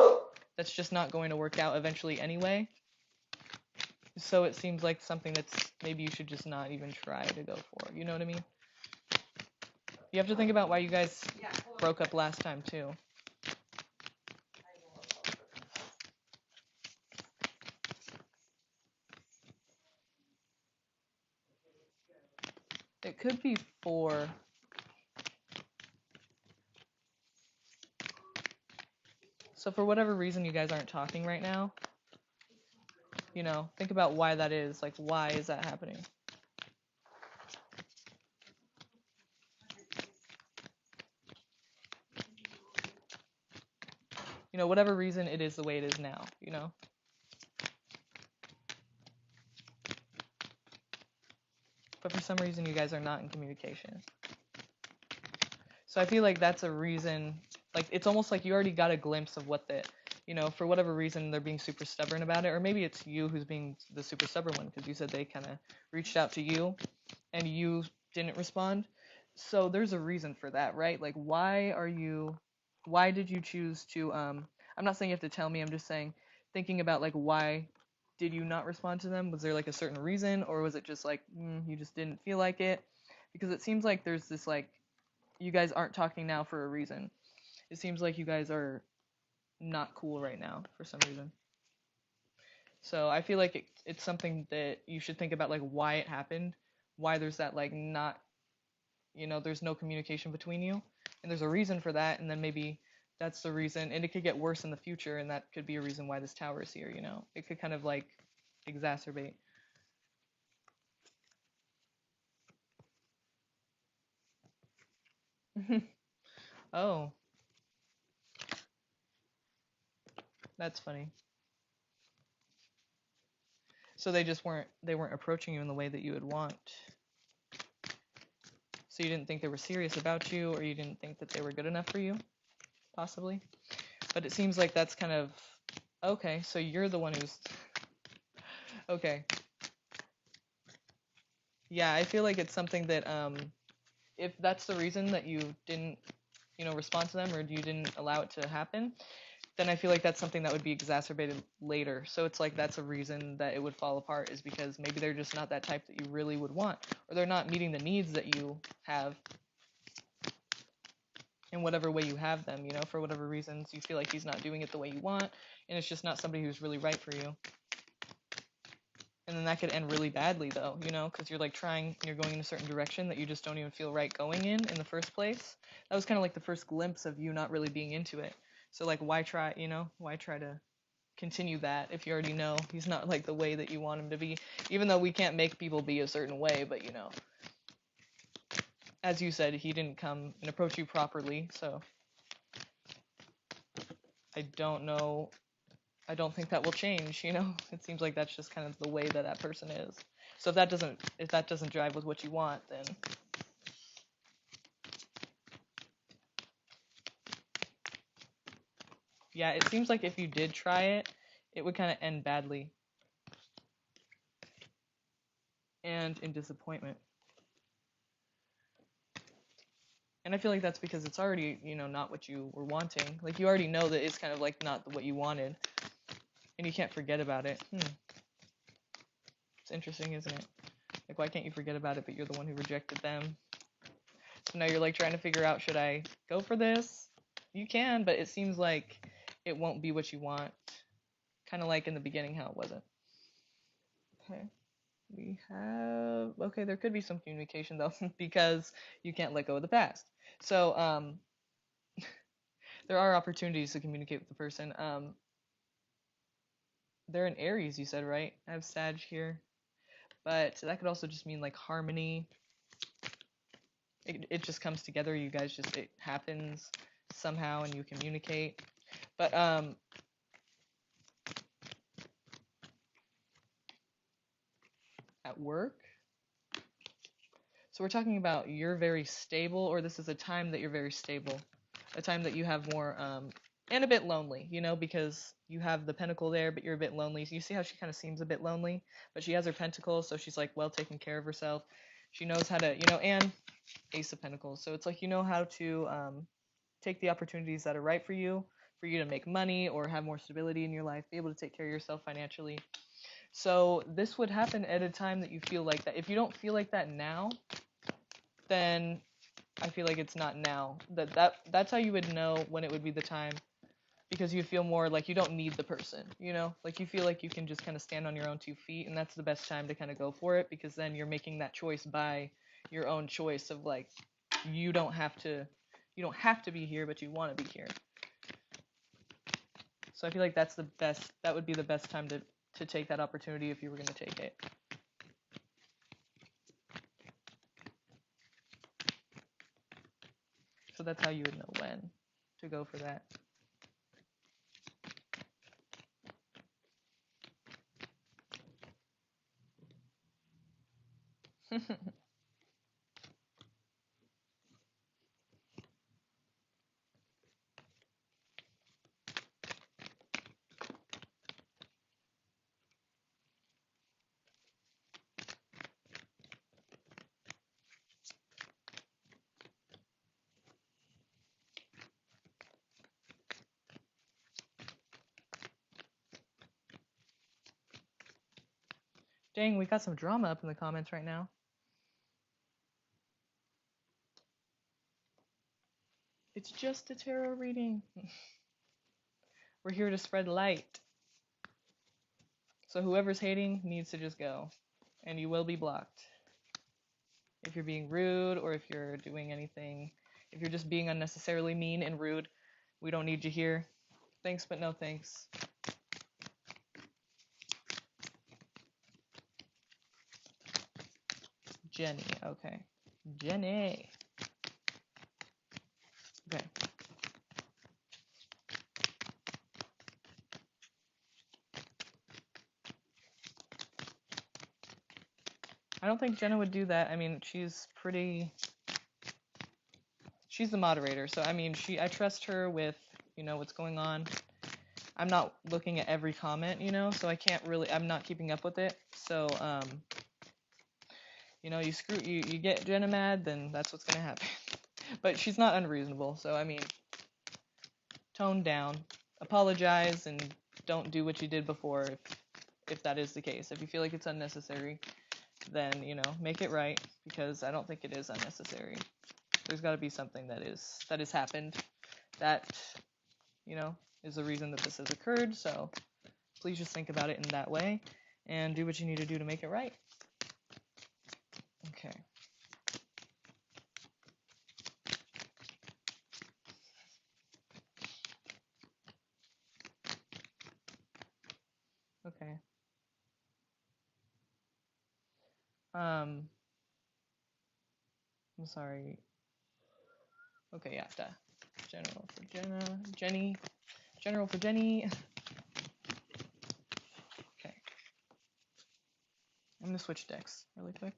that's just not going to work out eventually anyway. So it seems like something that's maybe you should just not even try to go for. You know what I mean? You have to think about why you guys broke up last time too. It could be for, so for whatever reason you guys aren't talking right now, think about why that is. Like, why is that happening? Whatever reason it is the way it is now, But for some reason you guys are not in communication. So I feel like that's a reason, like it's almost like you already got a glimpse of what for whatever reason they're being super stubborn about it, or maybe it's you who's being the super stubborn one, because you said they kind of reached out to you and you didn't respond. So there's a reason for that, right? Like why did you choose to, I'm not saying you have to tell me, I'm just saying, thinking about like why did you not respond to them? Was there like a certain reason, or was it just like you just didn't feel like it? Because it seems like there's this like, you guys aren't talking now for a reason. It seems like you guys are not cool right now for some reason. So I feel like it's something that you should think about, like why it happened, why there's that like not, there's no communication between you, and there's a reason for that, and then maybe that's the reason, and it could get worse in the future, and that could be a reason why this tower is here, It could kind of like exacerbate. Oh, that's funny. So they weren't approaching you in the way that you would want. So you didn't think they were serious about you, or you didn't think that they were good enough for you, possibly. But it seems like that's kind of okay. So you're the one who's okay. Yeah, I feel like it's something that if that's the reason that you didn't, respond to them, or you didn't allow it to happen, then I feel like that's something that would be exacerbated later. So it's like that's a reason that it would fall apart, is because maybe they're just not that type that you really would want, or they're not meeting the needs that you have in whatever way you have them, for whatever reasons you feel like he's not doing it the way you want, and it's just not somebody who's really right for you. And then that could end really badly though, because you're like trying, you're going in a certain direction that you just don't even feel right going in the first place. That was kind of like the first glimpse of you not really being into it. So like why try, why try to continue that if you already know he's not like the way that you want him to be, even though we can't make people be a certain way, but as you said, he didn't come and approach you properly, so I don't know. I don't think that will change, It seems like that's just kind of the way that that person is. So if that doesn't drive with what you want, then yeah, it seems like if you did try it, it would kind of end badly and in disappointment. And I feel like that's because it's already, not what you were wanting. Like you already know that it's kind of like not what you wanted, and you can't forget about it. It's interesting, isn't it? Like, why can't you forget about it, but you're the one who rejected them? So now you're like trying to figure out, should I go for this? You can, but it seems like it won't be what you want. Kind of like in the beginning how it wasn't. Okay. Okay, there could be some communication though, because you can't let go of the past. So, there are opportunities to communicate with the person. They're in Aries, you said, right? I have Sag here. But that could also just mean like harmony. It just comes together. You guys it happens somehow and you communicate. But at work, so we're talking about you're very stable, or this is a time that you're very stable, a time that you have more, and a bit lonely, because you have the pentacle there, but you're a bit lonely. So you see how she kind of seems a bit lonely, but she has her pentacle, so she's like well taken care of herself. She knows how to, and Ace of Pentacles. So it's like you know how to take the opportunities that are right for you to make money or have more stability in your life, be able to take care of yourself financially. So this would happen at a time that you feel like that. If you don't feel like that now, then I feel like it's not now. That's how you would know when it would be the time, because you feel more like you don't need the person, like you feel like you can just kind of stand on your own 2 feet, and that's the best time to kind of go for it, because then you're making that choice by your own choice of like you don't have to be here, but you want to be here. So I feel like that would be the best time to take that opportunity if you were going to take it. So that's how you would know when to go for that. Dang, we got some drama up in the comments right now. It's just a tarot reading. We're here to spread light. So whoever's hating needs to just go. And you will be blocked. If you're being rude, or if you're doing anything, if you're just being unnecessarily mean and rude, we don't need you here. Thanks, but no thanks. Jenny, okay. Jenny. Okay. I don't think Jenna would do that. I mean, she's the moderator, so I mean, I trust her with, what's going on. I'm not looking at every comment, so I'm not keeping up with it. So, you get Jenna mad, then that's what's gonna happen. But she's not unreasonable, so I mean, tone down, apologize, and don't do what you did before if that is the case. If you feel like it's unnecessary, then, make it right, because I don't think it is unnecessary. There's got to be something that has happened that, is the reason that this has occurred. So please just think about it in that way and do what you need to do to make it right. Okay. Okay. I'm sorry. Okay, yeah, duh. General for Jenna. Jenny. General for Jenny. Okay. I'm gonna switch decks really quick.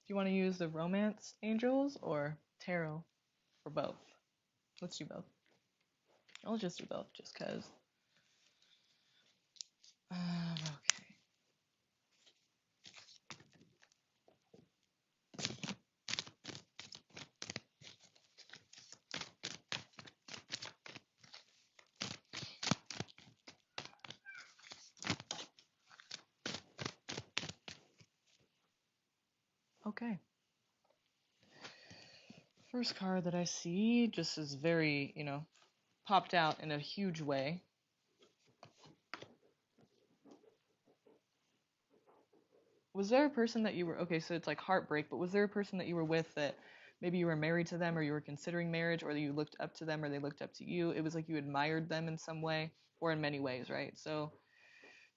Do you want to use the romance angels or tarot, or both? Let's do both. I'll just do both, just cause. Okay. Okay. First card that I see just is very, popped out in a huge way. Was there a person that you were, okay, so it's like heartbreak, but was there a person that you were with that maybe you were married to them or you were considering marriage or that you looked up to them or they looked up to you? It was like you admired them in some way or in many ways, right? So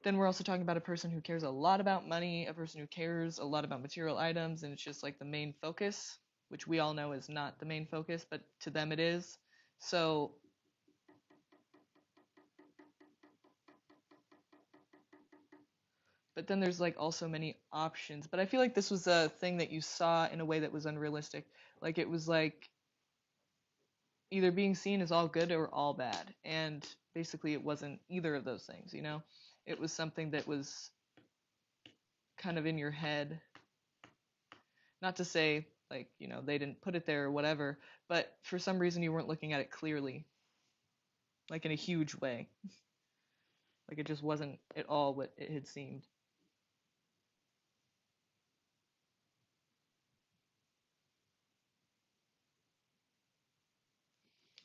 then we're also talking about a person who cares a lot about money, a person who cares a lot about material items, and it's just like the main focus, which we all know is not the main focus, but to them it is. So, but then there's like also many options. But I feel like this was a thing that you saw in a way that was unrealistic. Like it was like either being seen as all good or all bad. And basically it wasn't either of those things, you know? It was something that was kind of in your head. Not to say like, they didn't put it there or whatever, but for some reason you weren't looking at it clearly, like in a huge way. Like it just wasn't at all what it had seemed.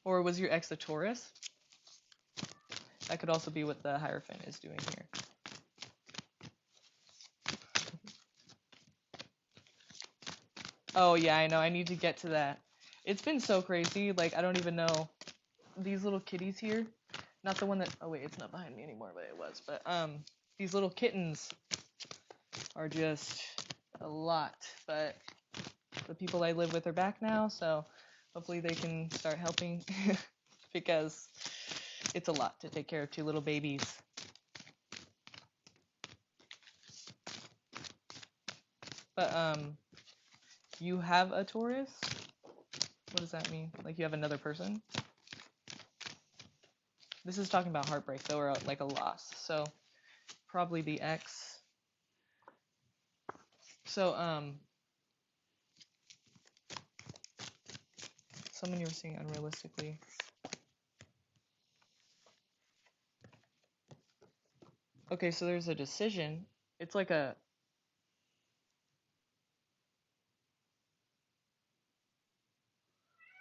Or was your ex a Taurus? That could also be what the Hierophant is doing here. Oh yeah, I know. I need to get to that. It's been so crazy. Like I don't even know these little kitties here. Not the one that. Oh wait, it's not behind me anymore, but it was. But these little kittens are just a lot. But the people I live with are back now, so hopefully they can start helping because it's a lot to take care of two little babies. But you have a Taurus? What does that mean? Like you have another person? This is talking about heartbreak though, or like a loss. So probably the ex. So someone you were seeing unrealistically. Okay, so there's a decision. It's like a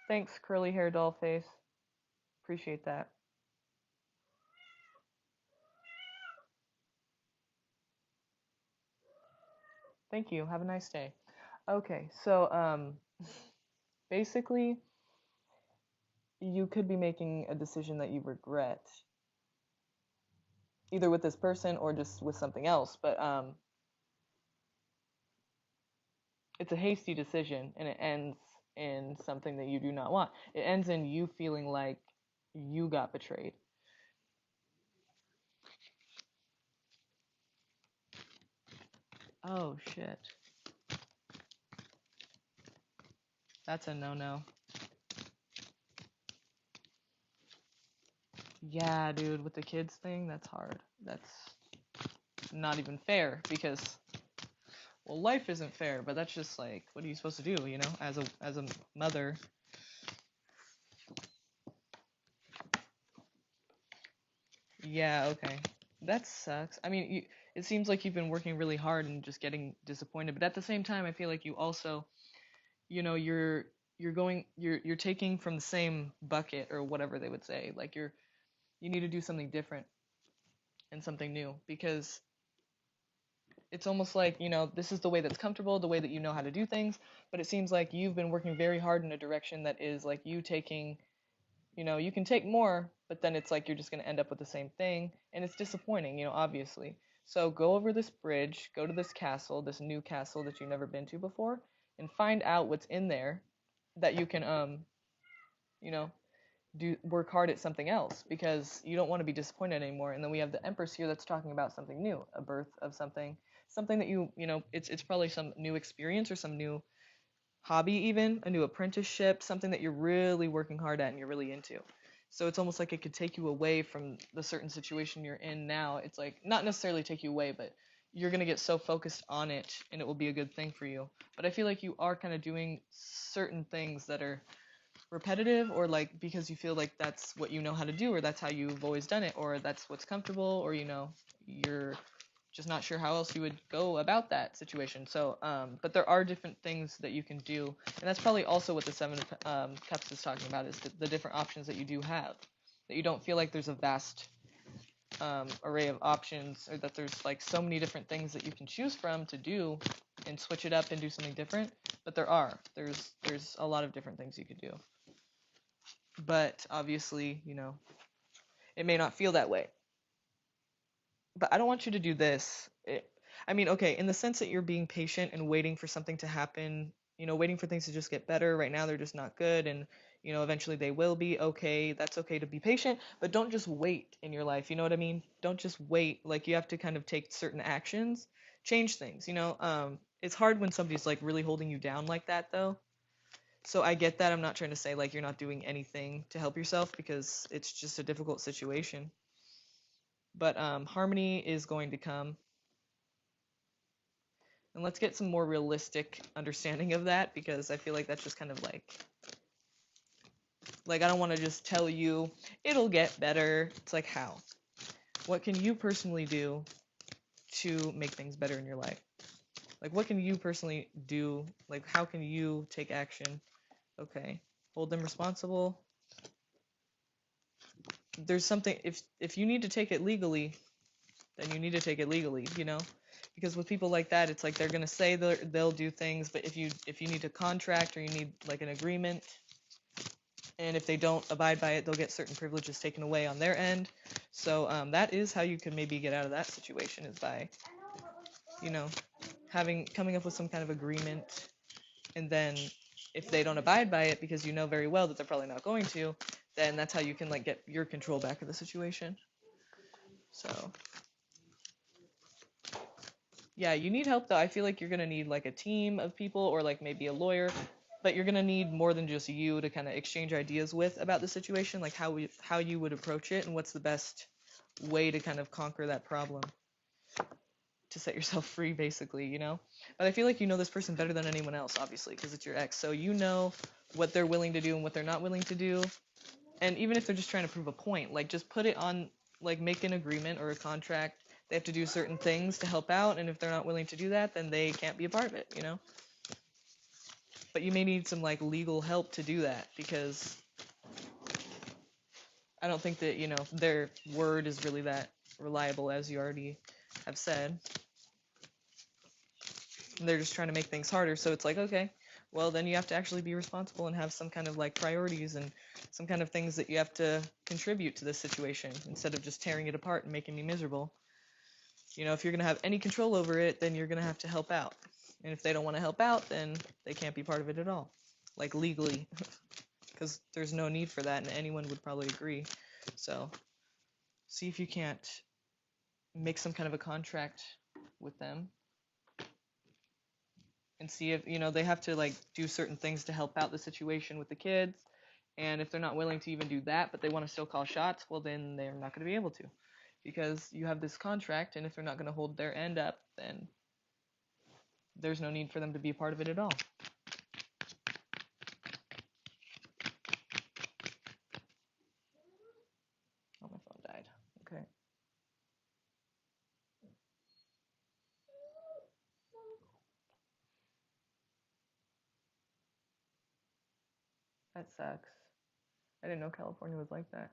thanks, curly hair doll face. Appreciate that. Thank you. Have a nice day. Okay, so basically you could be making a decision that you regret, either with this person or just with something else, but it's a hasty decision and it ends in something that you do not want. It ends in you feeling like you got betrayed. Oh shit. That's a no-no. Yeah, dude, with the kids thing, that's hard. That's not even fair because well, life isn't fair, but that's just like what are you supposed to do, as a mother. Yeah, okay. That sucks. I mean, it seems like you've been working really hard and just getting disappointed, but at the same time, I feel like you also, you're taking from the same bucket or whatever they would say. Like you need to do something different and something new because it's almost like, this is the way that's comfortable, the way that you know how to do things, but it seems like you've been working very hard in a direction that is like you taking, you can take more, but then it's like you're just going to end up with the same thing, and it's disappointing, obviously. So go over this bridge, go to this castle, this new castle that you've never been to before, and find out what's in there that you can, you know, do work hard at something else because you don't want to be disappointed anymore. And then we have the Empress here that's talking about something new, a birth of something that it's probably some new experience or some new hobby, even a new apprenticeship, something that you're really working hard at and you're really into. So it's almost like it could take you away from the certain situation you're in now. It's like not necessarily take you away, but you're going to get so focused on it and it will be a good thing for you. But I feel like you are kind of doing certain things that are repetitive, or like because you feel like that's what you know how to do, or that's how you've always done it, or that's what's comfortable, or you're just not sure how else you would go about that situation. So, but there are different things that you can do, and that's probably also what the Seven of Cups is talking about, is the different options that you do have. That you don't feel like there's a vast array of options, or that there's like so many different things that you can choose from to do, and switch it up and do something different. But there's a lot of different things you could do. But obviously, it may not feel that way. But I don't want you to do this. I mean, okay, in the sense that you're being patient and waiting for something to happen, waiting for things to just get better. Right now, they're just not good, and eventually they will be okay. That's okay to be patient, but don't just wait in your life. You know what I mean? Don't just wait. Like, you have to kind of take certain actions, change things. It's hard when somebody's like really holding you down like that, though. So I get that. I'm not trying to say like you're not doing anything to help yourself, because it's just a difficult situation. But harmony is going to come. And let's get some more realistic understanding of that, because I feel like that's just kind of like I don't want to just tell you it'll get better. It's like, how? What can you personally do to make things better in your life? Like, what can you personally do? Like, how can you take action? Okay. Hold them responsible. There's something, if you need to take it legally, then you need to take it legally. Because with people like that, it's like they're gonna say they'll do things, but if you need a contract, or you need like an agreement, and if they don't abide by it, they'll get certain privileges taken away on their end. So that is how you can maybe get out of that situation, is by you know coming up with some kind of agreement, and then if they don't abide by it, because you know very well that they're probably not going to, then that's how you can like get your control back of the situation. So yeah, you need help though. I feel like you're gonna need like a team of people, or like maybe a lawyer, but you're gonna need more than just you to kind of exchange ideas with about the situation, like how you would approach it, and what's the best way to kind of conquer that problem, to set yourself free, basically. But I feel like you know this person better than anyone else, obviously, because it's your ex, so you know what they're willing to do and what they're not willing to do. And even if they're just trying to prove a point, like just put it on, like make an agreement or a contract. They have to do certain things to help out, and if they're not willing to do that, then they can't be a part of it. But you may need some like legal help to do that, because I don't think that, their word is really that reliable, as you already have said. And they're just trying to make things harder, so it's like, okay, well, then you have to actually be responsible and have some kind of like priorities, and some kind of things that you have to contribute to this situation, instead of just tearing it apart and making me miserable. If you're going to have any control over it, then you're going to have to help out. And if they don't want to help out, then they can't be part of it at all, like legally, because there's no need for that, and anyone would probably agree. So see if you can't make some kind of a contract with them, and see if, they have to like do certain things to help out the situation with the kids. And if they're not willing to even do that, but they want to still call shots, well, then they're not going to be able to, because you have this contract, and if they're not going to hold their end up, then there's no need for them to be a part of it at all. Oh, my phone died. Okay. That sucks. I didn't know California was like that.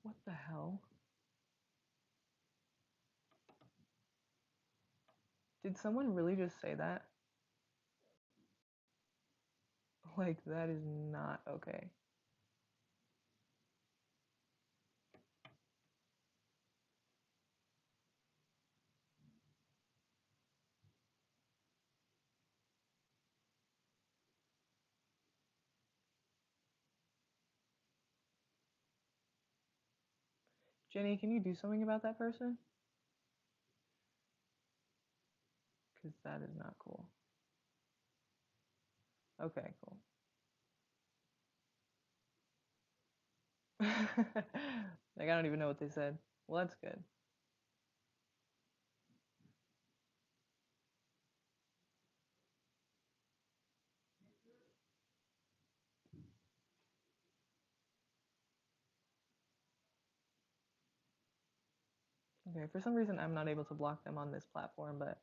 What the hell? Did someone really just say that? Like, that is not okay. Jenny, can you do something about that person? Because that is not cool. Okay, cool. Like, I don't even know what they said. Well, that's good. Okay, for some reason, I'm not able to block them on this platform, but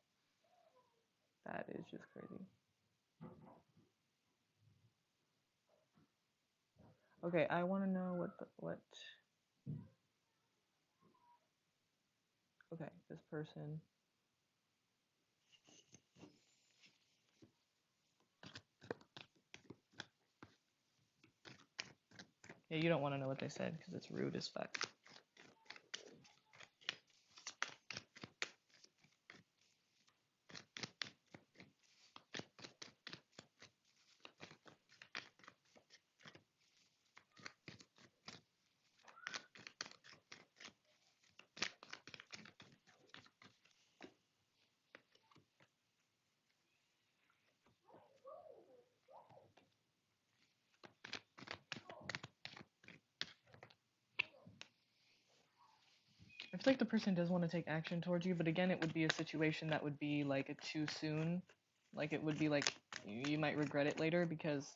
that is just crazy. Okay, I want to know what. Okay, this person. Yeah, you don't want to know what they said because it's rude as fuck. I feel like the person does want to take action towards you, but again, it would be a situation that would be like a too soon. Like it would be like you might regret it later because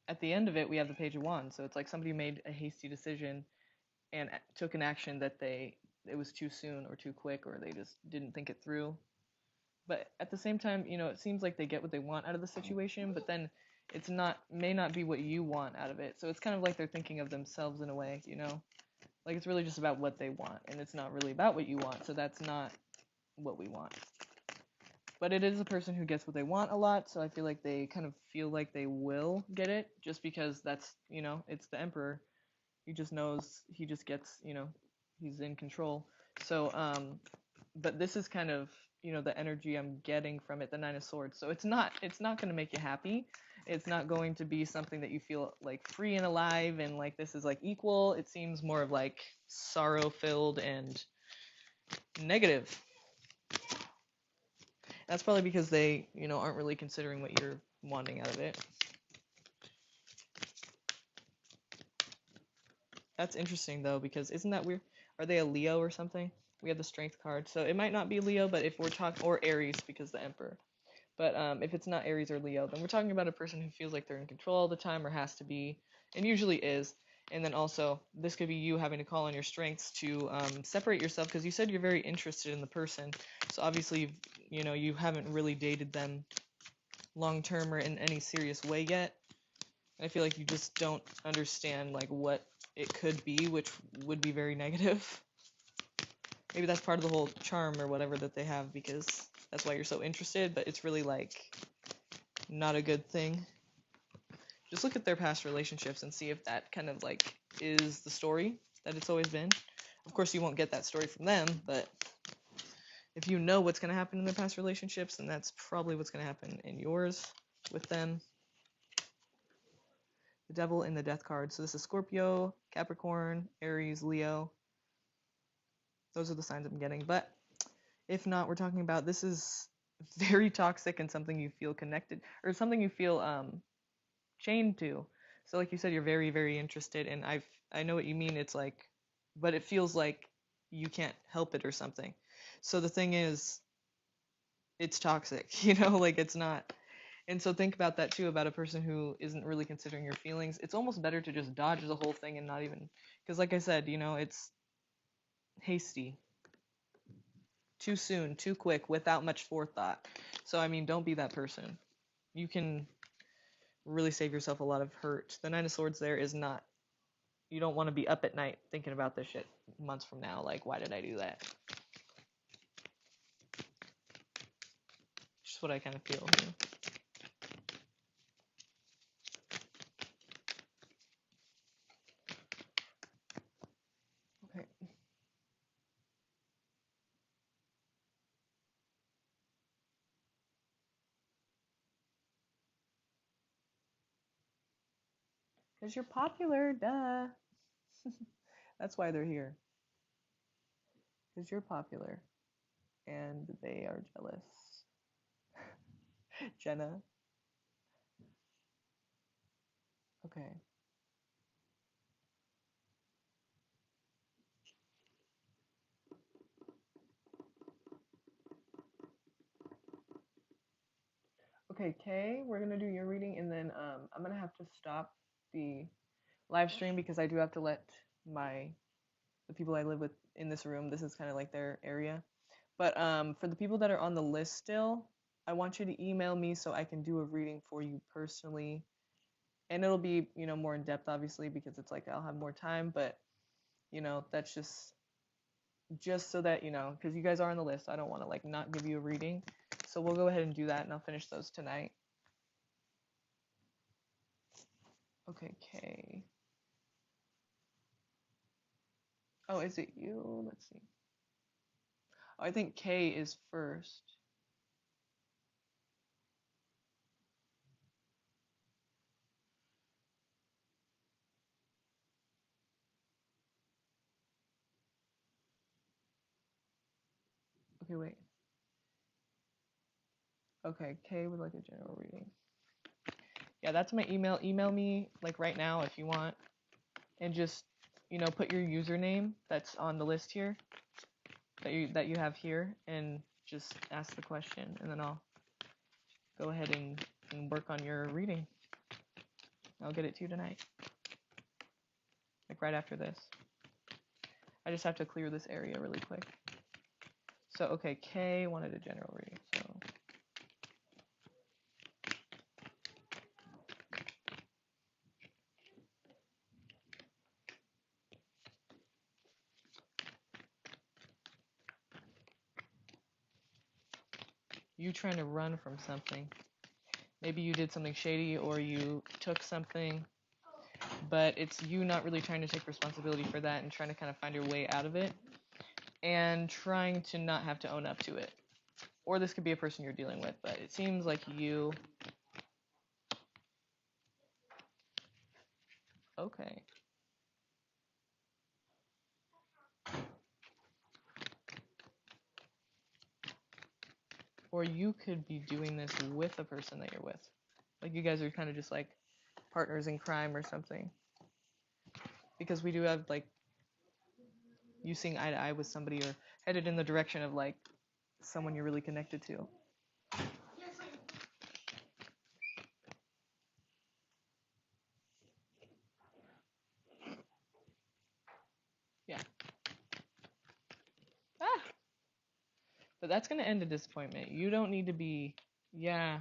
at the end of it, we have the Page of Wands. So it's like somebody made a hasty decision and took an action that it was too soon or too quick or they just didn't think it through. But at the same time, it seems like they get what they want out of the situation, but then it's not may not be what you want out of it. So it's kind of like they're thinking of themselves in a way. Like it's really just about what they want and it's not really about what you want. So that's not what we want. But it is a person who gets what they want a lot, so I feel like they kind of feel like they will get it just because it's the emperor. He just knows, he just gets, he's in control. So but this is kind of, the energy I'm getting from it, the Nine of Swords. So it's not going to make you happy. It's not going to be something that you feel like free and alive and like this is like equal. It seems more of like sorrow filled and negative. That's probably because they, aren't really considering what you're wanting out of it. That's interesting though, because isn't that weird? Are they a Leo or something? We have the Strength card, so it might not be Leo, but if we're talking, or Aries because the Emperor. But if it's not Aries or Leo, then we're talking about a person who feels like they're in control all the time or has to be, and usually is. And then also, this could be you having to call on your strengths to separate yourself because you said you're very interested in the person. So obviously, you haven't really dated them long term or in any serious way yet. I feel like you just don't understand like what it could be, which would be very negative. Maybe that's part of the whole charm or whatever that they have because that's why you're so interested, but it's really like not a good thing. Just look at their past relationships and see if that kind of like is the story that it's always been. Of course, you won't get that story from them, but if you know what's going to happen in their past relationships, then that's probably what's going to happen in yours with them. The Devil in the Death card. So this is Scorpio, Capricorn, Aries, Leo. Those are the signs I'm getting. But if not, we're talking about this is very toxic and something you feel connected or something you feel chained to. So like you said, you're very, very interested, and I know what you mean. It's like, but it feels like you can't help it or something. So the thing is, it's toxic, like it's not. And so think about that too, about a person who isn't really considering your feelings. It's almost better to just dodge the whole thing and not even, because like I said, it's hasty, too soon, too quick, without much forethought. So I mean, don't be that person. You can really save yourself a lot of hurt. The Nine of Swords there is not, you don't want to be up at night thinking about this shit months from now. Like, why did I do that? Just what I kind of feel. Okay. Because you're popular, duh. That's why they're here. Because you're popular. And they are jealous. Jenna. Okay. Okay, Kay, we're gonna do your reading, and then I'm gonna have to stop the live stream because I do have to let the people I live with in this room. This is kind of like their area. But for the people that are on the list still, I want you to email me so I can do a reading for you personally, and it'll be more in depth, obviously, because it's like I'll have more time. But that's just so that because you guys are on the list, I don't want to like not give you a reading. So we'll go ahead and do that, and I'll finish those tonight. Okay, Kay. Oh, is it you? Let's see. Oh, I think Kay is first. Okay, wait. Okay, Kay would like a general reading. Yeah, that's my email. Email me like right now if you want, and just put your username that's on the list here that you have here, and just ask the question, and then I'll go ahead and work on your reading. I'll get it to you tonight, like right after this. I just have to clear this area really quick. So okay, Kay wanted a general reading. So you trying to run from something. Maybe you did something shady or you took something, but it's you not really trying to take responsibility for that and trying to kind of find your way out of it and trying to not have to own up to it. Or this could be a person you're dealing with, but it seems like you. Okay. Or you could be doing this with a person that you're with. Like you guys are kind of just like partners in crime or something. Because we do have like you seeing eye to eye with somebody or headed in the direction of like someone you're really connected to. Yeah. Ah! But that's going to end in disappointment. You don't need to be, yeah.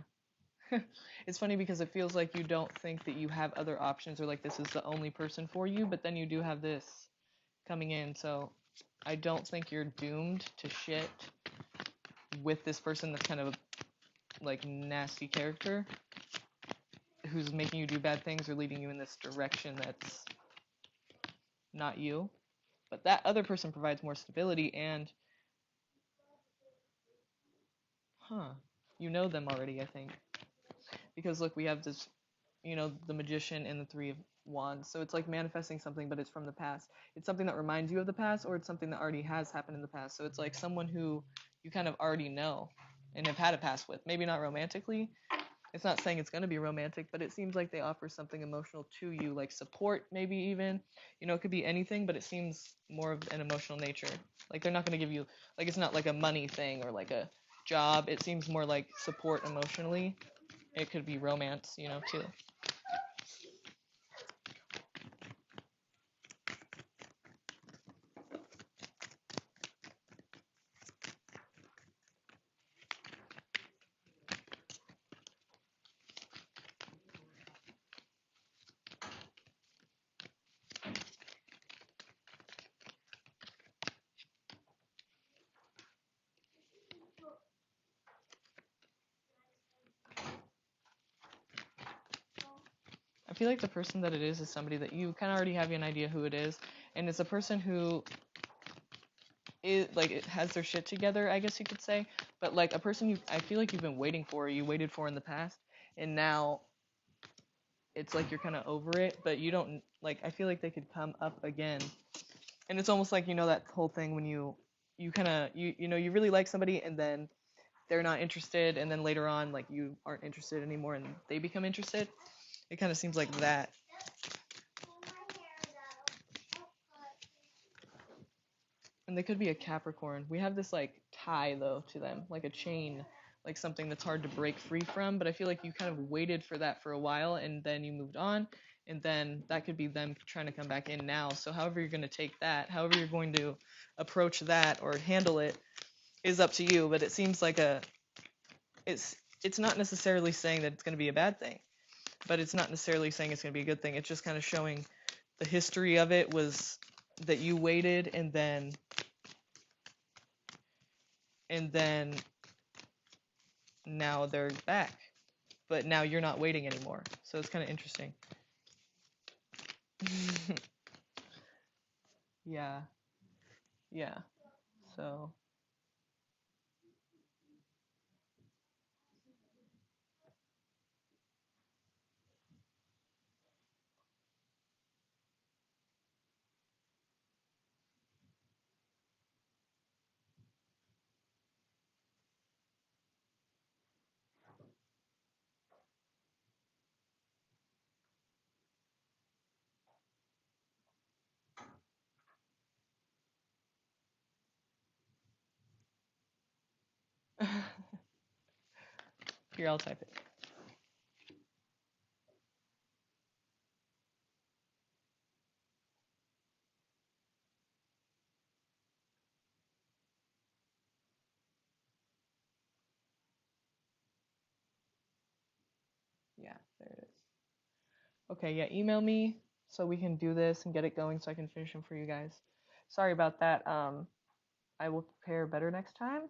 It's funny because it feels like you don't think that you have other options or like this is the only person for you, but then you do have this coming in. So I don't think you're doomed to shit with this person that's kind of a like nasty character who's making you do bad things or leading you in this direction that's not you. But that other person provides more stability and you know them already, I think. Because look, we have this, the magician and the three of wands. So it's like manifesting something, but it's from the past. It's something that reminds you of the past, or it's something that already has happened in the past. So it's like someone who you kind of already know and have had a past with. Maybe not romantically. It's not saying it's going to be romantic, but it seems like they offer something emotional to you, like support, maybe even. It could be anything, but it seems more of an emotional nature. Like they're not going to give you, like it's not like a money thing or like a job. It seems more like support emotionally. It could be romance, too. I feel like the person that it is somebody that you kind of already have an idea who it is, and it's a person who is like it has their shit together, I guess you could say, but like a person I feel like you've been waiting for, you waited for in the past, and now it's like you're kind of over it, but you don't like. I feel like they could come up again, And it's almost like, you know, that whole thing when you kind of you know, you really like somebody and then they're not interested, and then later on like you aren't interested anymore and they become interested. It kind of seems like that. And they could be a Capricorn. We have this like tie though to them, like a chain, like something that's hard to break free from. But I feel like you kind of waited for that for a while and then you moved on. And then that could be them trying to come back in now. So however you're going to take that, however you're going to approach that or handle it is up to you. But it seems like it's not necessarily saying that it's going to be a bad thing, but it's not necessarily saying it's going to be a good thing. It's just kind of showing the history of it was that you waited and then now they're back, but now you're not waiting anymore. So it's kind of interesting. Yeah, yeah. So here, I'll type it. Yeah, there it is. Okay, yeah, email me so we can do this and get it going so I can finish them for you guys. Sorry about that. I will prepare better next time.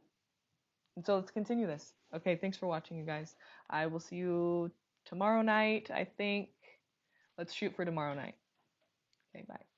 And so let's continue this. Okay, thanks for watching, you guys. I will see you tomorrow night, I think. Let's shoot for tomorrow night. Okay, bye.